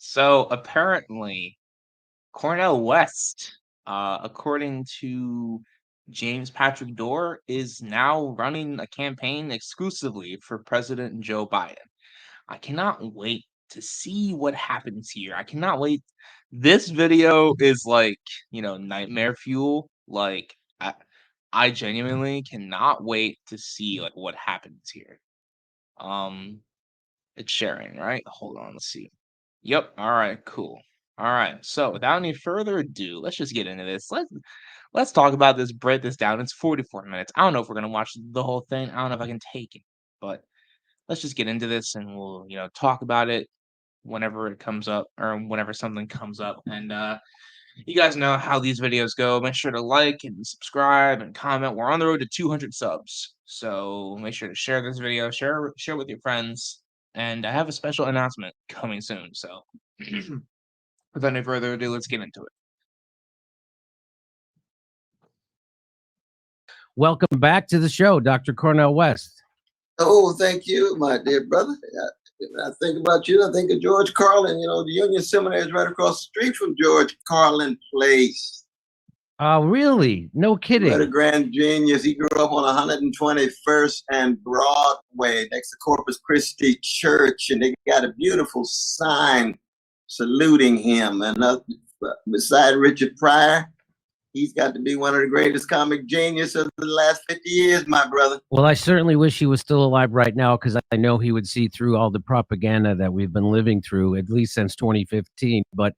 So apparently, Cornel West, according to James Patrick Dore, is now running a campaign exclusively for President Joe Biden. I cannot wait to see what happens here. I cannot wait. This video is like, nightmare fuel. Like, I genuinely cannot wait to see like what happens here. Um, it's sharing, right? Hold on, let's see. Yep. All right, cool. All right. So without any further ado, let's just get into this. Let's talk about this, break this down. It's 44 minutes. I don't know if we're gonna watch the whole thing. I don't know if I can take it, but let's just get into this and we'll, talk about it whenever it comes up or whenever something comes up. And you guys know how these videos go. Make sure to like and subscribe and comment. We're on the road to 200 subs. So make sure to share this video, share with your friends. And I have a special announcement coming soon. So without any further ado, let's get into it. Welcome back to the show, Dr. Cornel West. Oh, thank you, my dear brother. When I think about you, I think of George Carlin. You know, the Union Seminary is right across the street from George Carlin Place. Really? No kidding. What a grand genius. He grew up on 121st and Broadway next to Corpus Christi Church, and they got a beautiful sign saluting him. And beside Richard Pryor, he's got to be one of the greatest comic geniuses of the last 50 years, my brother. Well, I certainly wish he was still alive right now because I know he would see through all the propaganda that we've been living through, at least since 2015. But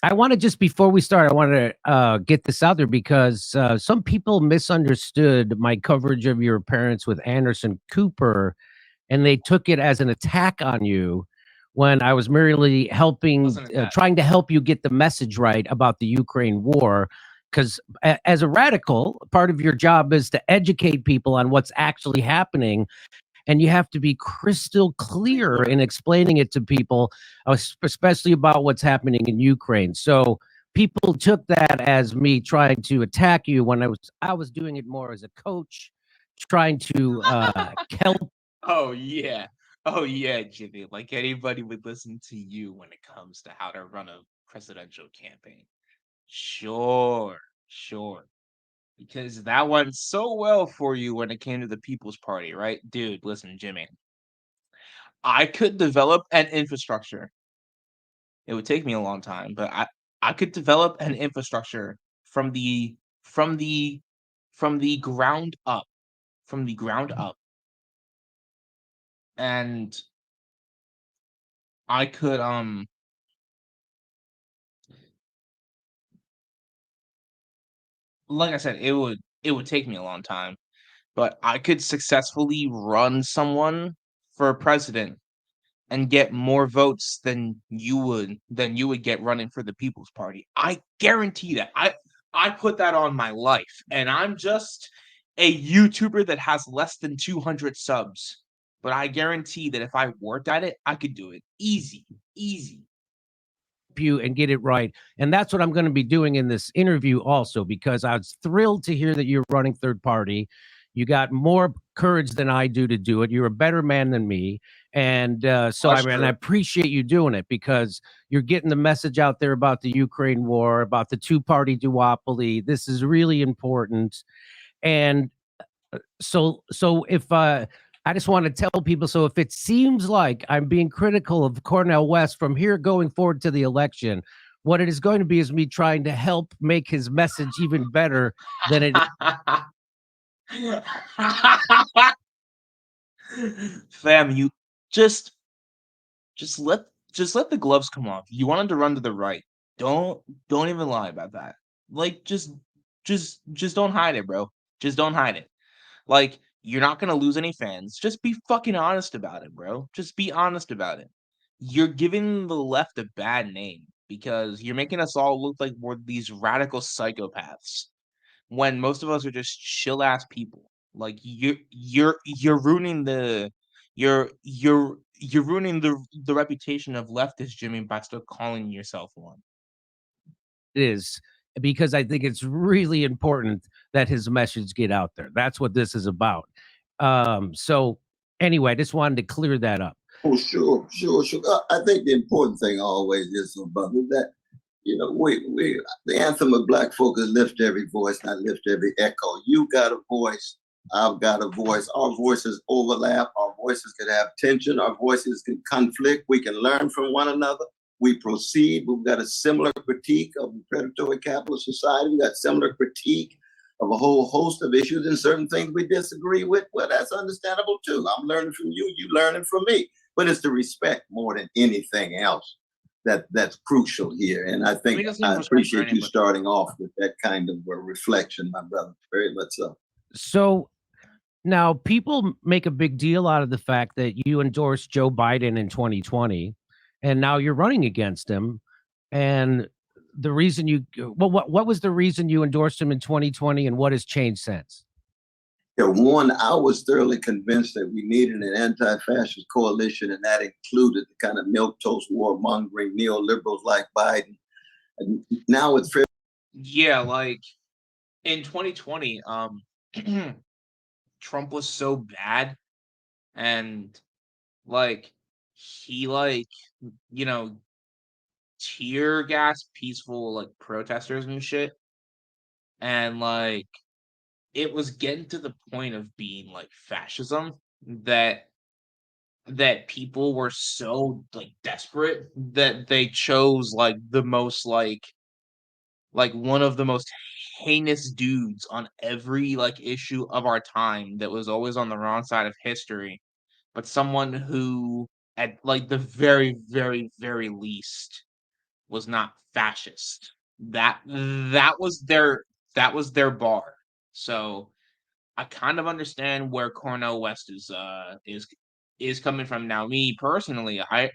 I want to just, before we start, I want to get this out there because some people misunderstood my coverage of your appearance with Anderson Cooper, and they took it as an attack on you when I was merely helping, trying to help you get the message right about the Ukraine war. Because as a radical, part of your job is to educate people on what's actually happening. And you have to be crystal clear in explaining it to people, especially about what's happening in Ukraine. So people took that as me trying to attack you when I was doing it more as a coach, trying to help. Oh yeah, Jimmy. Like anybody would listen to you when it comes to how to run a presidential campaign. Sure. Because that went so well for you when it came to the People's Party, right? Dude, listen, Jimmy. I could develop an infrastructure. It would take me a long time, but I could develop an infrastructure from the from the from the ground up. From the ground up. And I could like I said, it would take me a long time, but I could successfully run someone for president and get more votes than you would get running for the People's Party. I guarantee that. I put that on my life, and I'm just a YouTuber that has less than 200 subs. But I guarantee that if I worked at it, I could do it. Easy. You and get it right. And that's what I'm going to be doing in this interview also, because I was thrilled to hear that you're running third party. You got more courage than I do to do it. You're a better man than me. And I appreciate you doing it because you're getting the message out there about the Ukraine war, about the two-party duopoly. This is really important. And so if I just want to tell people, so if it seems like I'm being critical of Cornel West from here going forward to the election, what it is going to be is me trying to help make his message even better than it Fam, you just just let the gloves come off. You wanted to run to the right. Don't even lie about that. Like just don't hide it, bro. Just don't hide it. Like you're not gonna lose any fans. Just be fucking honest about it, bro. Just be honest about it. You're giving the left a bad name because you're making us all look like we're these radical psychopaths when most of us are just chill ass people. Like you're ruining you're ruining the reputation of leftist Jimmy by still calling yourself one. is, because I think it's really important that his message get out there. That's what this is about. So anyway, I just wanted to clear that up. Oh, sure, sure, sure. I think the important thing always is, brother, that we the anthem of Black folk is lift every voice, not lift every echo. You got a voice, I've got a voice. Our voices overlap. Our voices can have tension. Our voices can conflict. We can learn from one another. We proceed. We've got a similar critique of the predatory capitalist society. We've got similar critique of a whole host of issues and certain things we disagree with. Well, that's understandable too. I'm learning from you. You learning from me. But it's the respect more than anything else that's crucial here. And I think I appreciate you starting off with that kind of a reflection, my brother. Very much so. So now people make a big deal out of the fact that you endorsed Joe Biden in 2020, and now you're running against him. And the reason what was the reason you endorsed him in 2020, and what has changed since? Yeah, one, I was thoroughly convinced that we needed an anti-fascist coalition, and that included the kind of milquetoast warmongering neoliberals like Biden. And now it's fair. Yeah, like in 2020, Trump was so bad, and like he tear gas peaceful like protesters and shit, and like it was getting to the point of being like fascism that people were so like desperate that they chose like the most like one of the most heinous dudes on every like issue of our time that was always on the wrong side of history, but someone who at like the very very very least was not fascist. That was their bar. So I kind of understand where Cornel West is coming from. Now, me personally, I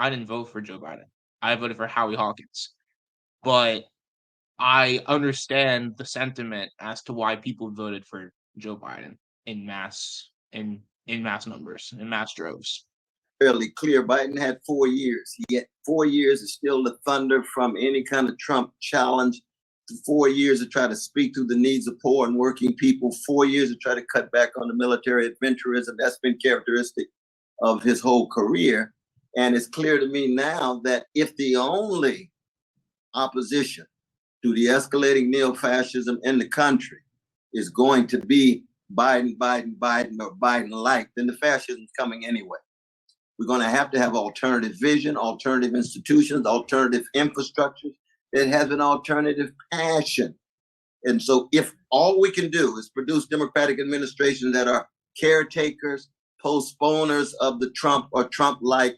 didn't vote for Joe Biden. I voted for Howie Hawkins. But I understand the sentiment as to why people voted for Joe Biden in mass numbers, in mass droves. Fairly clear. Biden had 4 years. He had 4 years to steal the thunder from any kind of Trump challenge. 4 years to try to speak to the needs of poor and working people. 4 years to try to cut back on the military adventurism. That's been characteristic of his whole career. And it's clear to me now that if the only opposition to the escalating neo-fascism in the country is going to be Biden, Biden, Biden, or Biden-like, then the fascism's coming anyway. We're going to have alternative vision, alternative institutions, alternative infrastructures that has an alternative passion. And so if all we can do is produce democratic administrations that are caretakers, postponers of the Trump or Trump-like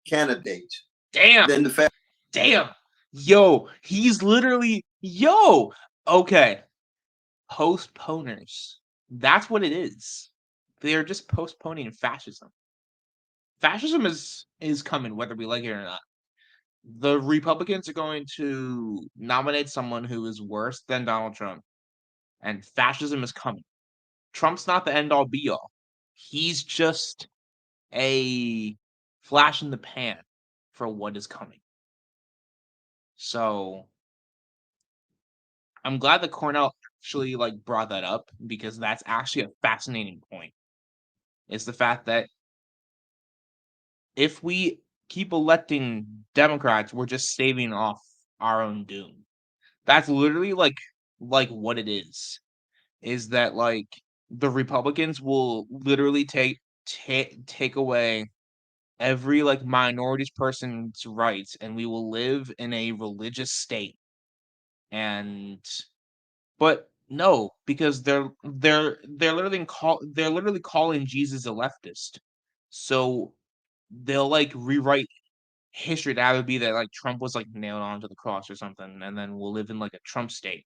candidates, then the fact. Damn. Yo, he's literally okay. Postponers. That's what it is. They're just postponing fascism. Fascism is coming, whether we like it or not. The Republicans are going to nominate someone who is worse than Donald Trump, and fascism is coming. Trump's not the end all be all. He's just a flash in the pan for what is coming. So I'm glad that Cornell actually like brought that up, because that's actually a fascinating point. It's the fact that if we keep electing Democrats, we're just staving off our own doom. That's literally like what it is. Is that like the Republicans will literally take away every like minorities person's rights, and we will live in a religious state. And but no, because they're literally calling Jesus a leftist. So they'll like rewrite history to either be that like Trump was like nailed onto the cross or something, and then we'll live in like a Trump state.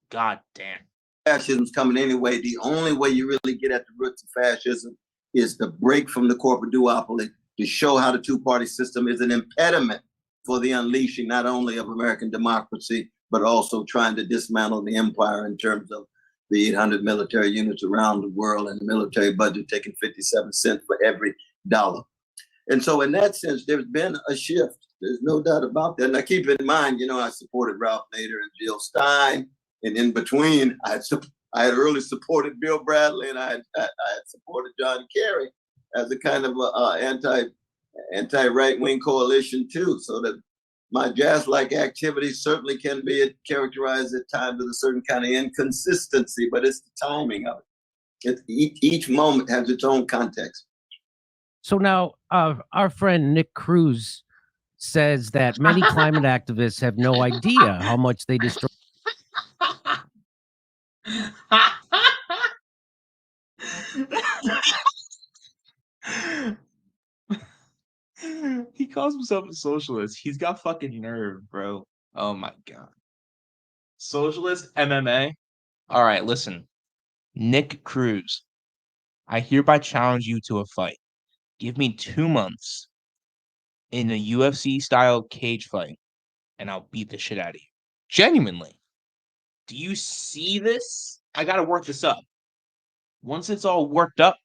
God damn. Fascism's coming anyway. The only way you really get at the roots of fascism is to break from the corporate duopoly, to show how the two-party system is an impediment for the unleashing not only of American democracy, but also trying to dismantle the empire in terms of the 800 military units around the world and the military budget taking 57 cents for every dollar. And so in that sense, there's been a shift. There's no doubt about that. Now keep in mind, I supported Ralph Nader and Jill Stein. And in between, I had early supported Bill Bradley, and I had supported John Kerry. as a kind of anti right wing coalition too, so that my jazz-like activities certainly can be characterized at times with a certain kind of inconsistency, but it's the timing of it. Each moment has its own context. So now, our friend Nick Cruz says that many climate activists have no idea how much they destroy. He calls himself a socialist. He's got fucking nerve, bro. Oh my god. Socialist MMA? All right, listen. Nick Cruz, I hereby challenge you to a fight. Give me 2 months in a UFC style cage fight, and I'll beat the shit out of you. Genuinely. Do you see this? I gotta work this up. Once it's all worked up,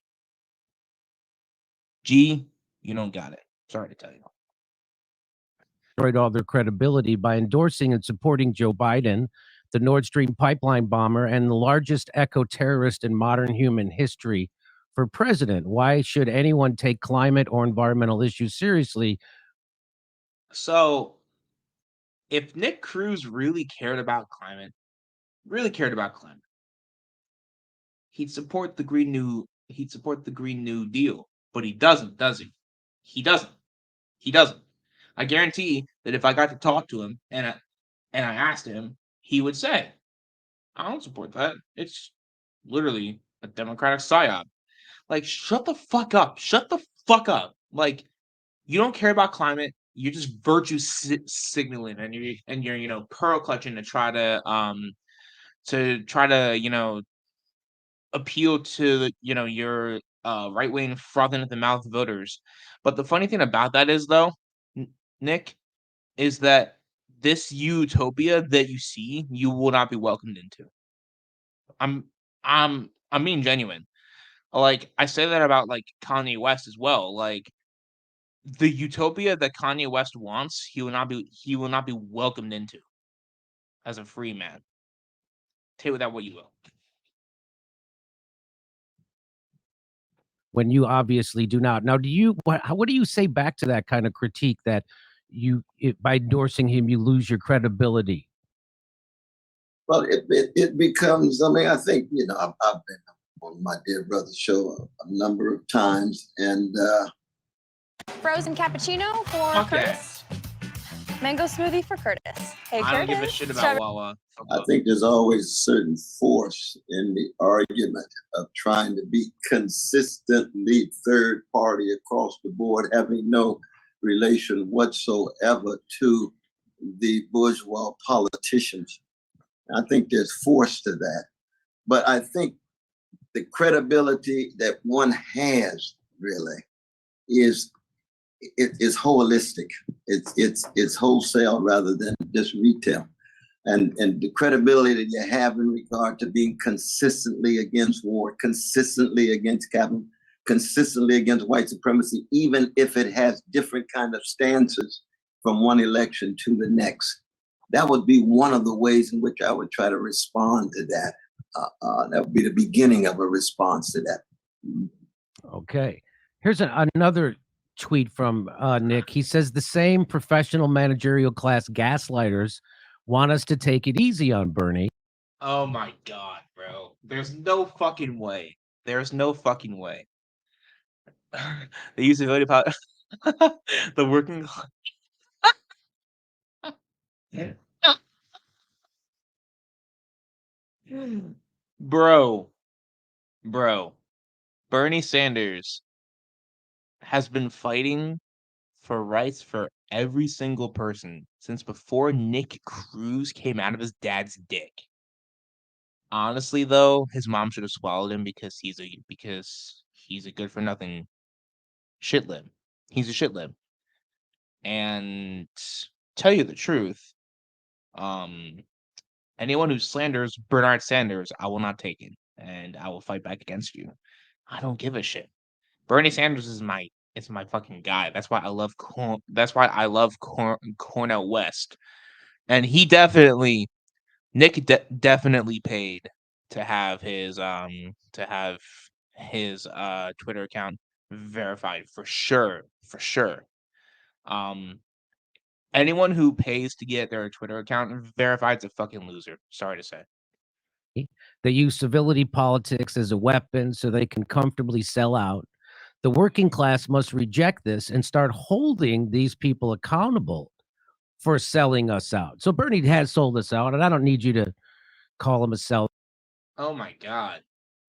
G, you don't got it. Sorry to tell you. Destroyed all their credibility by endorsing and supporting Joe Biden, the Nord Stream pipeline bomber, and the largest eco-terrorist in modern human history, for president. Why should anyone take climate or environmental issues seriously? So, if Nick Cruz really cared about climate, he'd support the Green New Deal, but he doesn't, does he? He doesn't. He doesn't. I guarantee that if I got to talk to him and I asked him, he would say, "I don't support that. It's literally a democratic psyop." Like, shut the fuck up. Shut the fuck up. Like, you don't care about climate. You're just virtue signaling, and you're pearl clutching to try to appeal to your right wing frothing at the mouth voters. But the funny thing about that is, though, Nick, is that this utopia that you see, you will not be welcomed into. I'm being genuine. Like, I say that about like Kanye West as well. Like, the utopia that Kanye West wants, he will not be welcomed into as a free man. Take with that what you will. When you obviously do not. Now, what do you say back to that kind of critique that by endorsing him, you lose your credibility? Well, it becomes, I mean, I think, I've been on my dear brother's show a number of times, and Frozen cappuccino for Curtis. Mango smoothie for Curtis. Hey, I don't give a shit about Wawa. I think there's always a certain force in the argument of trying to be consistently third party across the board, having no relation whatsoever to the bourgeois politicians. I think there's force to that. But I think the credibility that one has really is holistic. It's wholesale rather than just retail. And the credibility that you have in regard to being consistently against war, consistently against capital, consistently against white supremacy, even if it has different kind of stances from one election to the next. That would be one of the ways in which I would try to respond to that. That would be the beginning of a response to that. Okay. Here's another tweet from Nick. He says the same professional managerial class gaslighters want us to take it easy on Bernie. Oh my god, bro. There's no fucking way. There's no fucking way. They use the ability about the working bro. Bernie Sanders has been fighting for rights for every single person since before Nick Cruz came out of his dad's dick. Honestly, though, his mom should have swallowed him because he's a good for nothing shit lib. He's a shit lib. And tell you the truth, anyone who slanders Bernard Sanders, I will not take it, and I will fight back against you. I don't give a shit. Bernie Sanders is my fucking guy. That's why I love Cornel West, and he definitely definitely paid to have his Twitter account Verified for sure, for sure. Anyone who pays to get their Twitter account verified is a fucking loser. Sorry to say. They use civility politics as a weapon so they can comfortably sell out. The working class must reject this and start holding these people accountable for selling us out. So Bernie has sold us out, and I don't need you to call him a sell. Oh my God,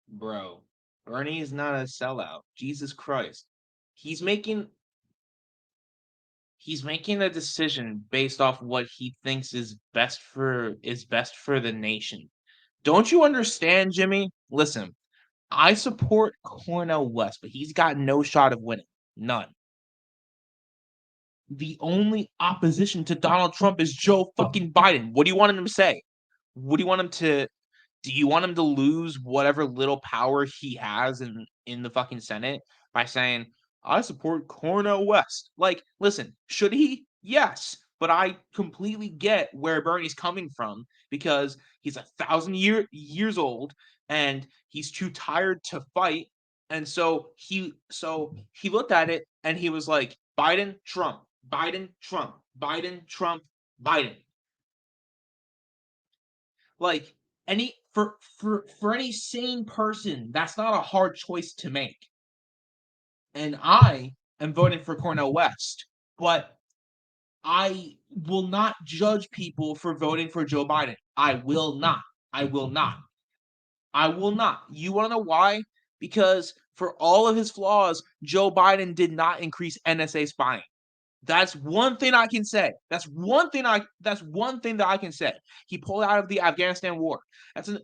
bro. Bernie is not a sellout. Jesus Christ. He's making a decision based off what he thinks is best for the nation. Don't you understand, Jimmy? Listen, I support Cornel West, but he's got no shot of winning. None. The only opposition to Donald Trump is Joe fucking Biden. What do you want him to say? What do you want him to do? You want him to lose whatever little power he has in the fucking Senate by saying, I support Cornel West? Like, listen, should he? Yes. But I completely get where Bernie's coming from because he's 1,000 years old and he's too tired to fight. And so he looked at it and he was like, Biden, Trump, Biden, Trump, Biden, Trump, Biden. Like for any sane person, that's not a hard choice to make. And I am voting for Cornel West, but I will not judge people for voting for Joe Biden. I will not. I will not. I will not. You want to know why? Because for all of his flaws, Joe Biden did not increase NSA spying. That's one thing I can say. That's one thing that I can say. He pulled out of the Afghanistan war.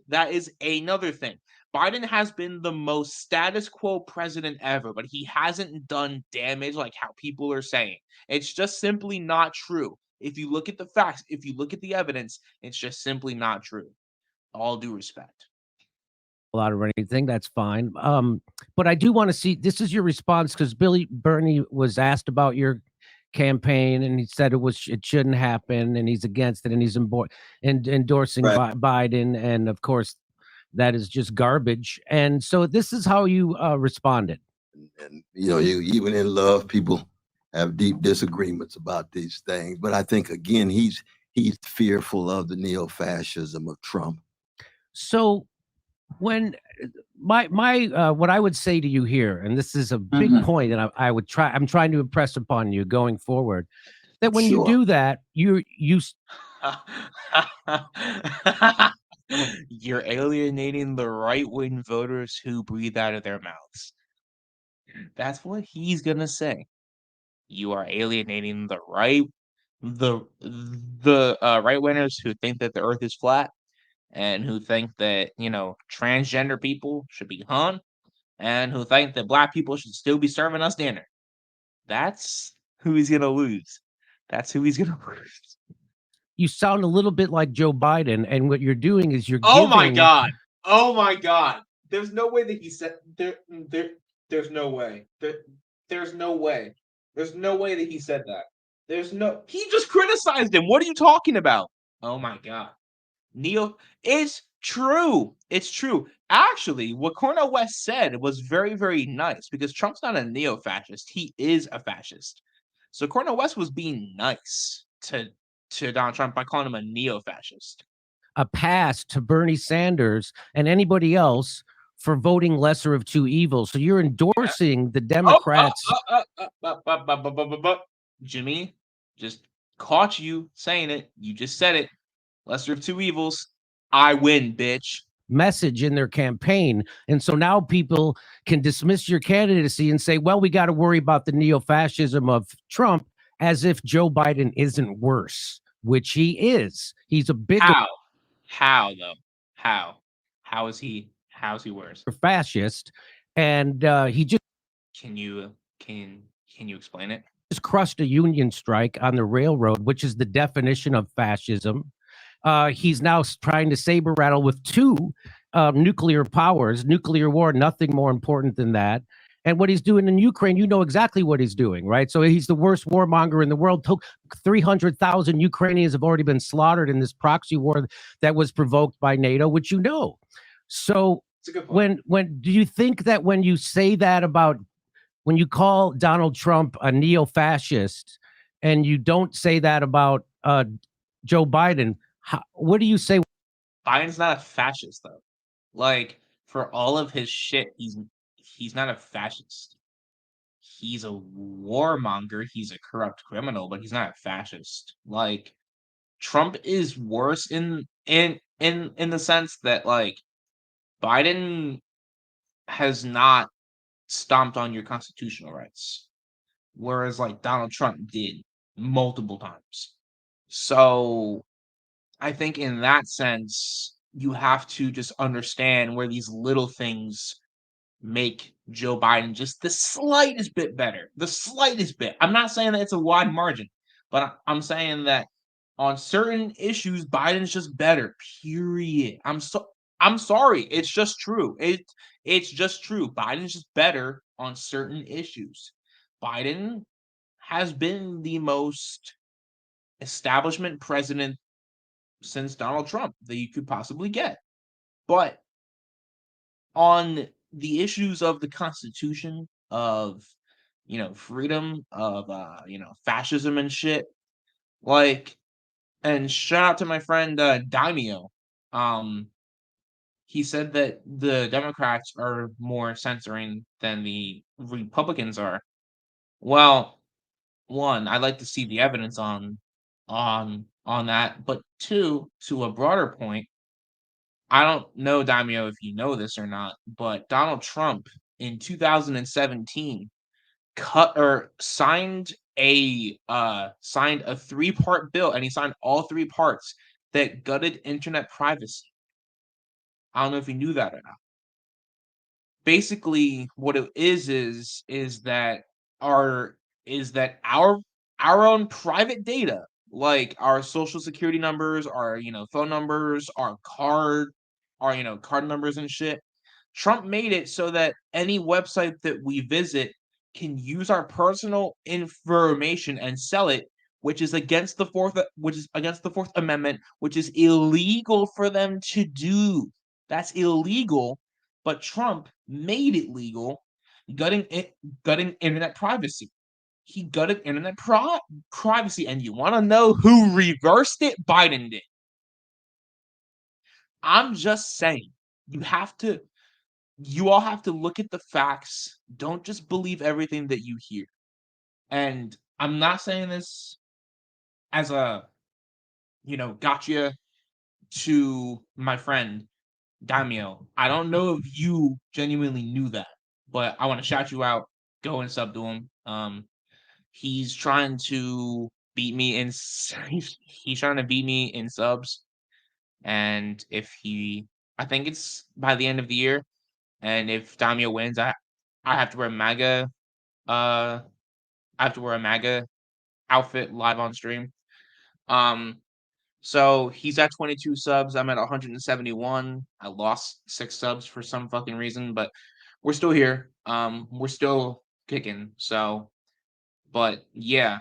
That is another thing. Biden has been the most status quo president ever, but he hasn't done damage like how people are saying. It's just simply not true. If you look at the facts, if you look at the evidence, it's just simply not true. All due respect. Out or anything, that's fine. But I do want to see, this is your response, because Bernie was asked about your campaign and he said it shouldn't happen and he's against it and he's endorsing Biden, and of course that is just garbage. And so this is how you responded. And you even in love, people have deep disagreements about these things, but I think again he's fearful of the neo-fascism of Trump. So when my what I would say to you here, and this is a big point, and I'm trying to impress upon you going forward, that when you do that, you're alienating the right-wing voters who breathe out of their mouths. That's what he's gonna say. You are alienating the right-wingers who think that the earth is flat and who think that, transgender people should be hung and who think that black people should still be serving us dinner. That's who he's going to lose. That's who he's going to lose. You sound a little bit like Joe Biden, and what you're doing is you're Oh my God. Oh my God. There's no way that he said there's no way. There's no way. There's no way that he said that. He just criticized him. What are you talking about? Oh my God. It's true. It's true. Actually, what Cornel West said was very, very nice because Trump's not a neo-fascist. He is a fascist. So Cornel West was being nice to Donald Trump by calling him a neo-fascist. A pass to Bernie Sanders and anybody else for voting lesser of two evils. So you're endorsing the Democrats. Jimmy, just caught you saying it. You just said it. Lesser of two evils. I win, bitch. Message in their campaign. And so now people can dismiss your candidacy and say, well, we got to worry about the neo-fascism of Trump, as if Joe Biden isn't worse, which he is. He's a bigger. How though? How is he worse? Fascist. And he just. Can you explain it? Just crushed a union strike on the railroad, which is the definition of fascism. He's now trying to saber rattle with two nuclear powers, nuclear war, nothing more important than that. And what he's doing in Ukraine, you know exactly what he's doing, right? So he's the worst warmonger in the world. 300,000 Ukrainians have already been slaughtered in this proxy war that was provoked by NATO, which you know. So when do you think that when you say that about when you call Donald Trump a neo-fascist and you don't say that about Joe Biden, what do you say? Biden's not a fascist though. Like, for all of his shit, he's not a fascist. He's a warmonger, he's a corrupt criminal, but he's not a fascist. Like, Trump is worse in the sense that, like, Biden has not stomped on your constitutional rights, whereas like Donald Trump did multiple times. So I think in that sense, you have to just understand where these little things make Joe Biden just the slightest bit better. The slightest bit. I'm not saying that it's a wide margin, but I'm saying that on certain issues, Biden's just better. Period. I'm sorry. It's just true. It's just true. Biden's just better on certain issues. Biden has been the most establishment president since Donald Trump that you could possibly get. But on the issues of the Constitution, of freedom, of fascism and shit, like, and shout out to my friend Daimio. He said that the Democrats are more censoring than the Republicans are. Well, one, I'd like to see the evidence on that, but two, to a broader point, I don't know, Daimio, if you know this or not, but Donald Trump in 2017 cut or signed a three-part bill, and he signed all three parts that gutted internet privacy. I don't know if you knew that or not. Basically, what it is that our is that our own private data, like our social security numbers, our phone numbers, our card numbers and shit. Trump made it so that any website that we visit can use our personal information and sell it, which is against the Fourth Amendment, which is illegal for them to do. That's illegal, but Trump made it legal, gutting internet privacy. He gutted internet privacy, and you want to know who reversed it? Biden did. I'm just saying, you all have to look at the facts. Don't just believe everything that you hear. And I'm not saying this as a, gotcha to my friend Daimio. I don't know if you genuinely knew that, but I want to shout you out. Go and sub to him. He's trying to beat me in he's trying to beat me in subs, and I think it's by the end of the year, and if Daimio wins, I have to wear MAGA I have to wear a MAGA outfit live on stream. So he's at 22 subs. I'm at 171. I lost 6 subs for some fucking reason, but we're still here. We're still kicking. So, but yeah.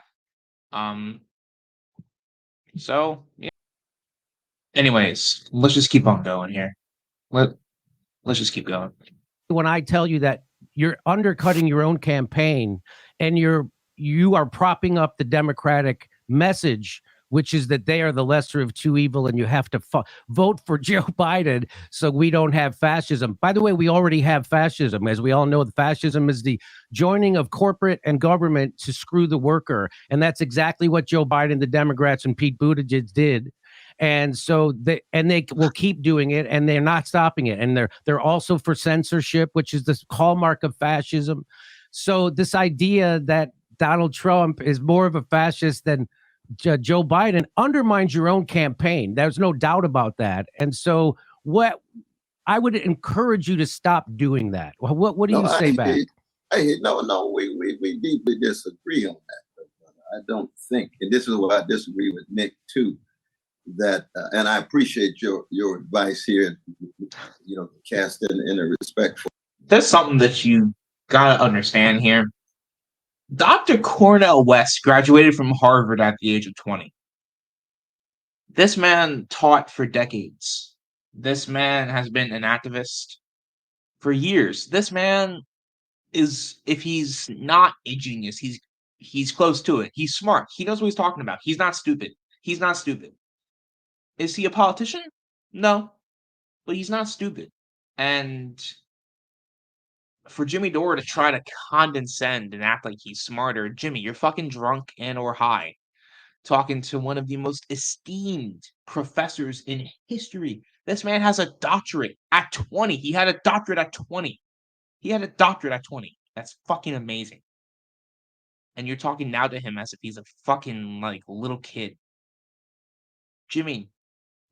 So yeah. Anyways, let's just keep on going here. Let's just keep going. When I tell you that you're undercutting your own campaign and you are propping up the Democratic message, which is that they are the lesser of two evil and you have to vote for Joe Biden so we don't have fascism. By the way, we already have fascism. As we all know, the fascism is the joining of corporate and government to screw the worker. And that's exactly what Joe Biden, the Democrats, and Pete Buttigieg did. And so they will keep doing it, and they're not stopping it. And they're also for censorship, which is the hallmark of fascism. So this idea that Donald Trump is more of a fascist than Joe Biden undermines your own campaign. There's no doubt about that. And so what I would encourage you to stop doing that. What do you say back? No, we deeply disagree on that. I don't think, and this is why I disagree with Nick too, that and I appreciate your advice here, cast in a respectful. There's something that you gotta understand here. Dr. Cornel West graduated from Harvard at the age of 20. This man taught for decades. This man has been an activist for years. This man is if he's not a genius, he's close to it. He's smart. He knows what he's talking about. He's not stupid. He's not stupid. Is he a politician? No, but he's not stupid. And for Jimmy Dore to try to condescend and act like he's smarter, Jimmy, you're fucking drunk and or high, talking to one of the most esteemed professors in history. This man has a doctorate at 20. He had a doctorate at 20. He had a doctorate at 20. That's fucking amazing. And you're talking now to him as if he's a fucking like little kid. Jimmy,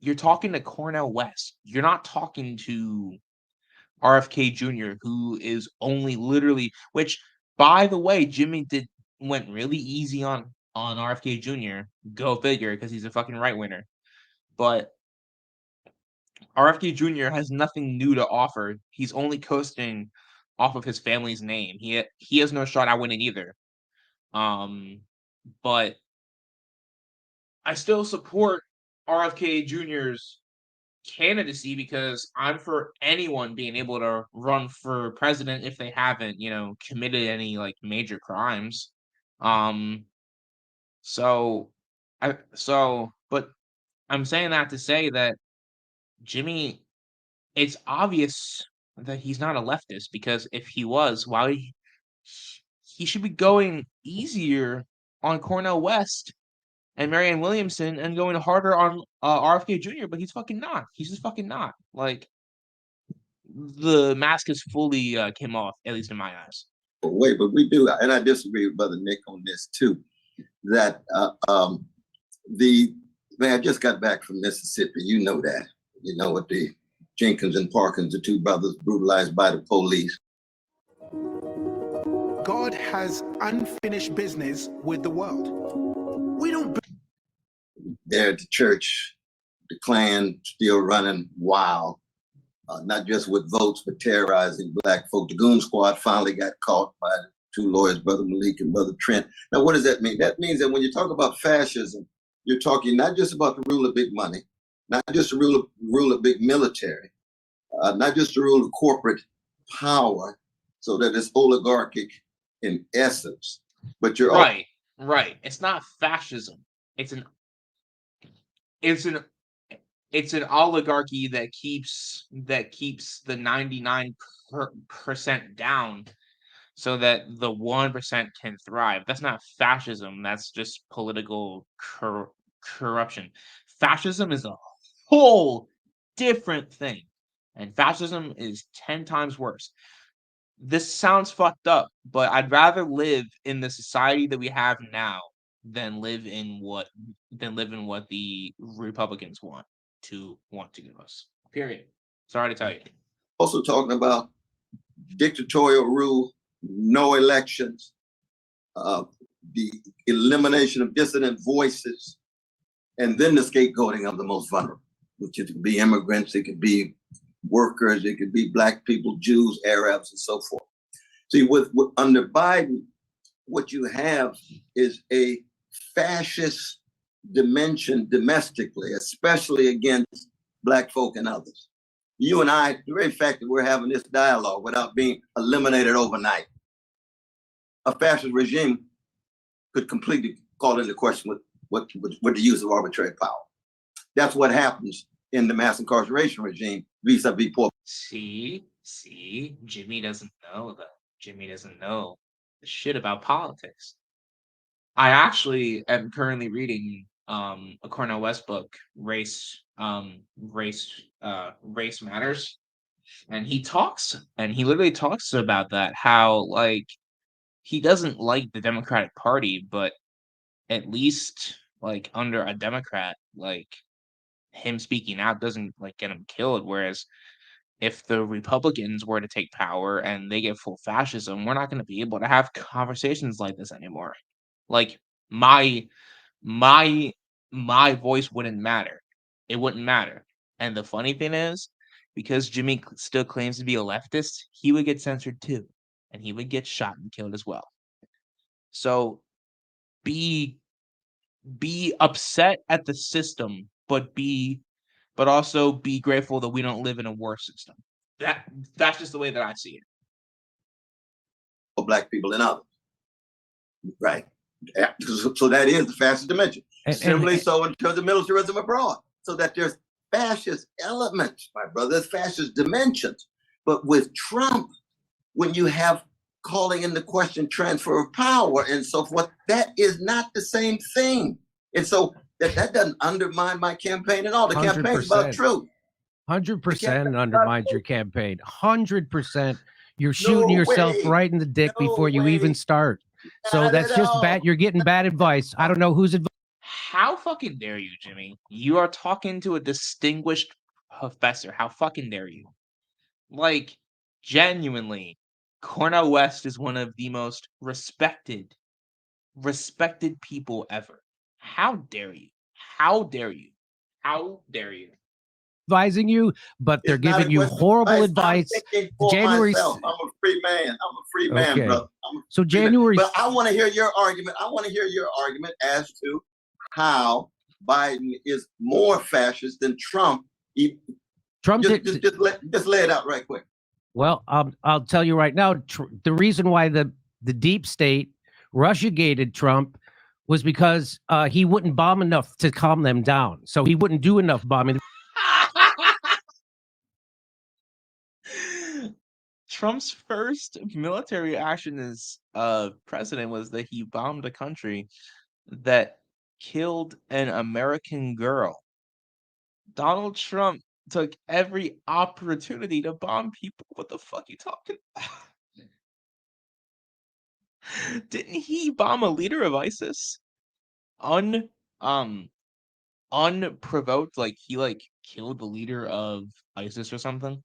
you're talking to Cornel West. You're not talking to RFK Jr., who is only literally, which by the way, Jimmy went really easy on RFK Jr. Go figure, because he's a fucking right winger. But RFK Jr. has nothing new to offer. He's only coasting off of his family's name. He has no shot at winning either. But I still support RFK Jr.'s candidacy because I'm for anyone being able to run for president if they haven't, committed any like major crimes. But I'm saying that to say that Jimmy, it's obvious that he's not a leftist, because if he was, he should be going easier on Cornel West and Marianne Williamson and going harder on RFK Jr., but he's fucking not. He's just fucking not. Like, the mask has fully came off, at least in my eyes. Wait, but we do, and I disagree with Brother Nick on this too, that I just got back from Mississippi. You know that. You know what the Jenkins and Parkins, the two brothers brutalized by the police. God has unfinished business with the world. We don't. There at the church, the Klan still running wild, not just with votes, but terrorizing Black folk. The Goon Squad finally got caught by the two lawyers, Brother Malik and Brother Trent. Now, what does that mean? That means that when you talk about fascism, you're talking not just about the rule of big money, not just the rule of big military, not just the rule of corporate power, so that it's oligarchic in essence, but you're right. It's not fascism. It's an oligarchy that keeps the 99% down, so that the 1% can thrive. That's not fascism. That's just political corruption. Fascism is a whole different thing, and fascism is 10 times worse. This sounds fucked up, but I'd rather live in the society that we have now than live in what the Republicans want to give us. Period. Sorry to tell you. Also talking about dictatorial rule, no elections, the elimination of dissident voices, and then the scapegoating of the most vulnerable, which it could be immigrants, it could be workers, it could be Black people, Jews, Arabs, and so forth. See, with under Biden, what you have is a fascist dimension domestically, especially against Black folk and others. You and I, the very fact that we're having this dialogue without being eliminated overnight, a fascist regime could completely call into question with the use of arbitrary power. That's what happens in the mass incarceration regime vis-a-vis poor. See, Jimmy doesn't know that. Jimmy doesn't know the shit about politics. I actually am currently reading a Cornel West book, Race Matters, and he literally talks about that, how like he doesn't like the Democratic Party, but at least like under a Democrat, like him speaking out doesn't like get him killed. Whereas if the Republicans were to take power and they get full fascism, we're not going to be able to have conversations like this anymore. Like my voice wouldn't matter. It wouldn't matter. And the funny thing is, because Jimmy still claims to be a leftist, he would get censored too, and he would get shot and killed as well. So be upset at the system, but also be grateful that we don't live in a worse system. That's just the way that I see it. for black people than others. Right. Yeah. So that is the fascist dimension. Similarly, so in terms of militarism abroad, so that there's fascist elements, my brother, there's fascist dimensions. But with Trump, when you have calling into question transfer of power and so forth, that is not the same thing. And so that doesn't undermine my campaign at all. The campaign's about truth. 100% undermines your campaign. 100%. You're shooting yourself right in the dick before you even start. So that's just bad. You're getting bad advice. I don't know whose advice. How fucking dare you, Jimmy? You are talking to a distinguished professor. How fucking dare you? Like, genuinely, Cornel West is one of the most respected people ever. How dare you? How dare you? How dare you? Advising you, but they're giving you horrible advice. January. I'm a free man. I'm a free man, brother. So January. But I want to hear your argument. I want to hear your argument as to how Biden is more fascist than Trump. Just lay it out right quick. Well, I'll tell you right now. The reason why the deep state Russiagated Trump was because he wouldn't bomb enough to calm them down. So he wouldn't do enough bombing. Trump's first military action as president was that he bombed a country that killed an American girl. Donald Trump took every opportunity to bomb people. What the fuck you talking about? Didn't he bomb a leader of ISIS? Unprovoked, like he killed the leader of ISIS or something.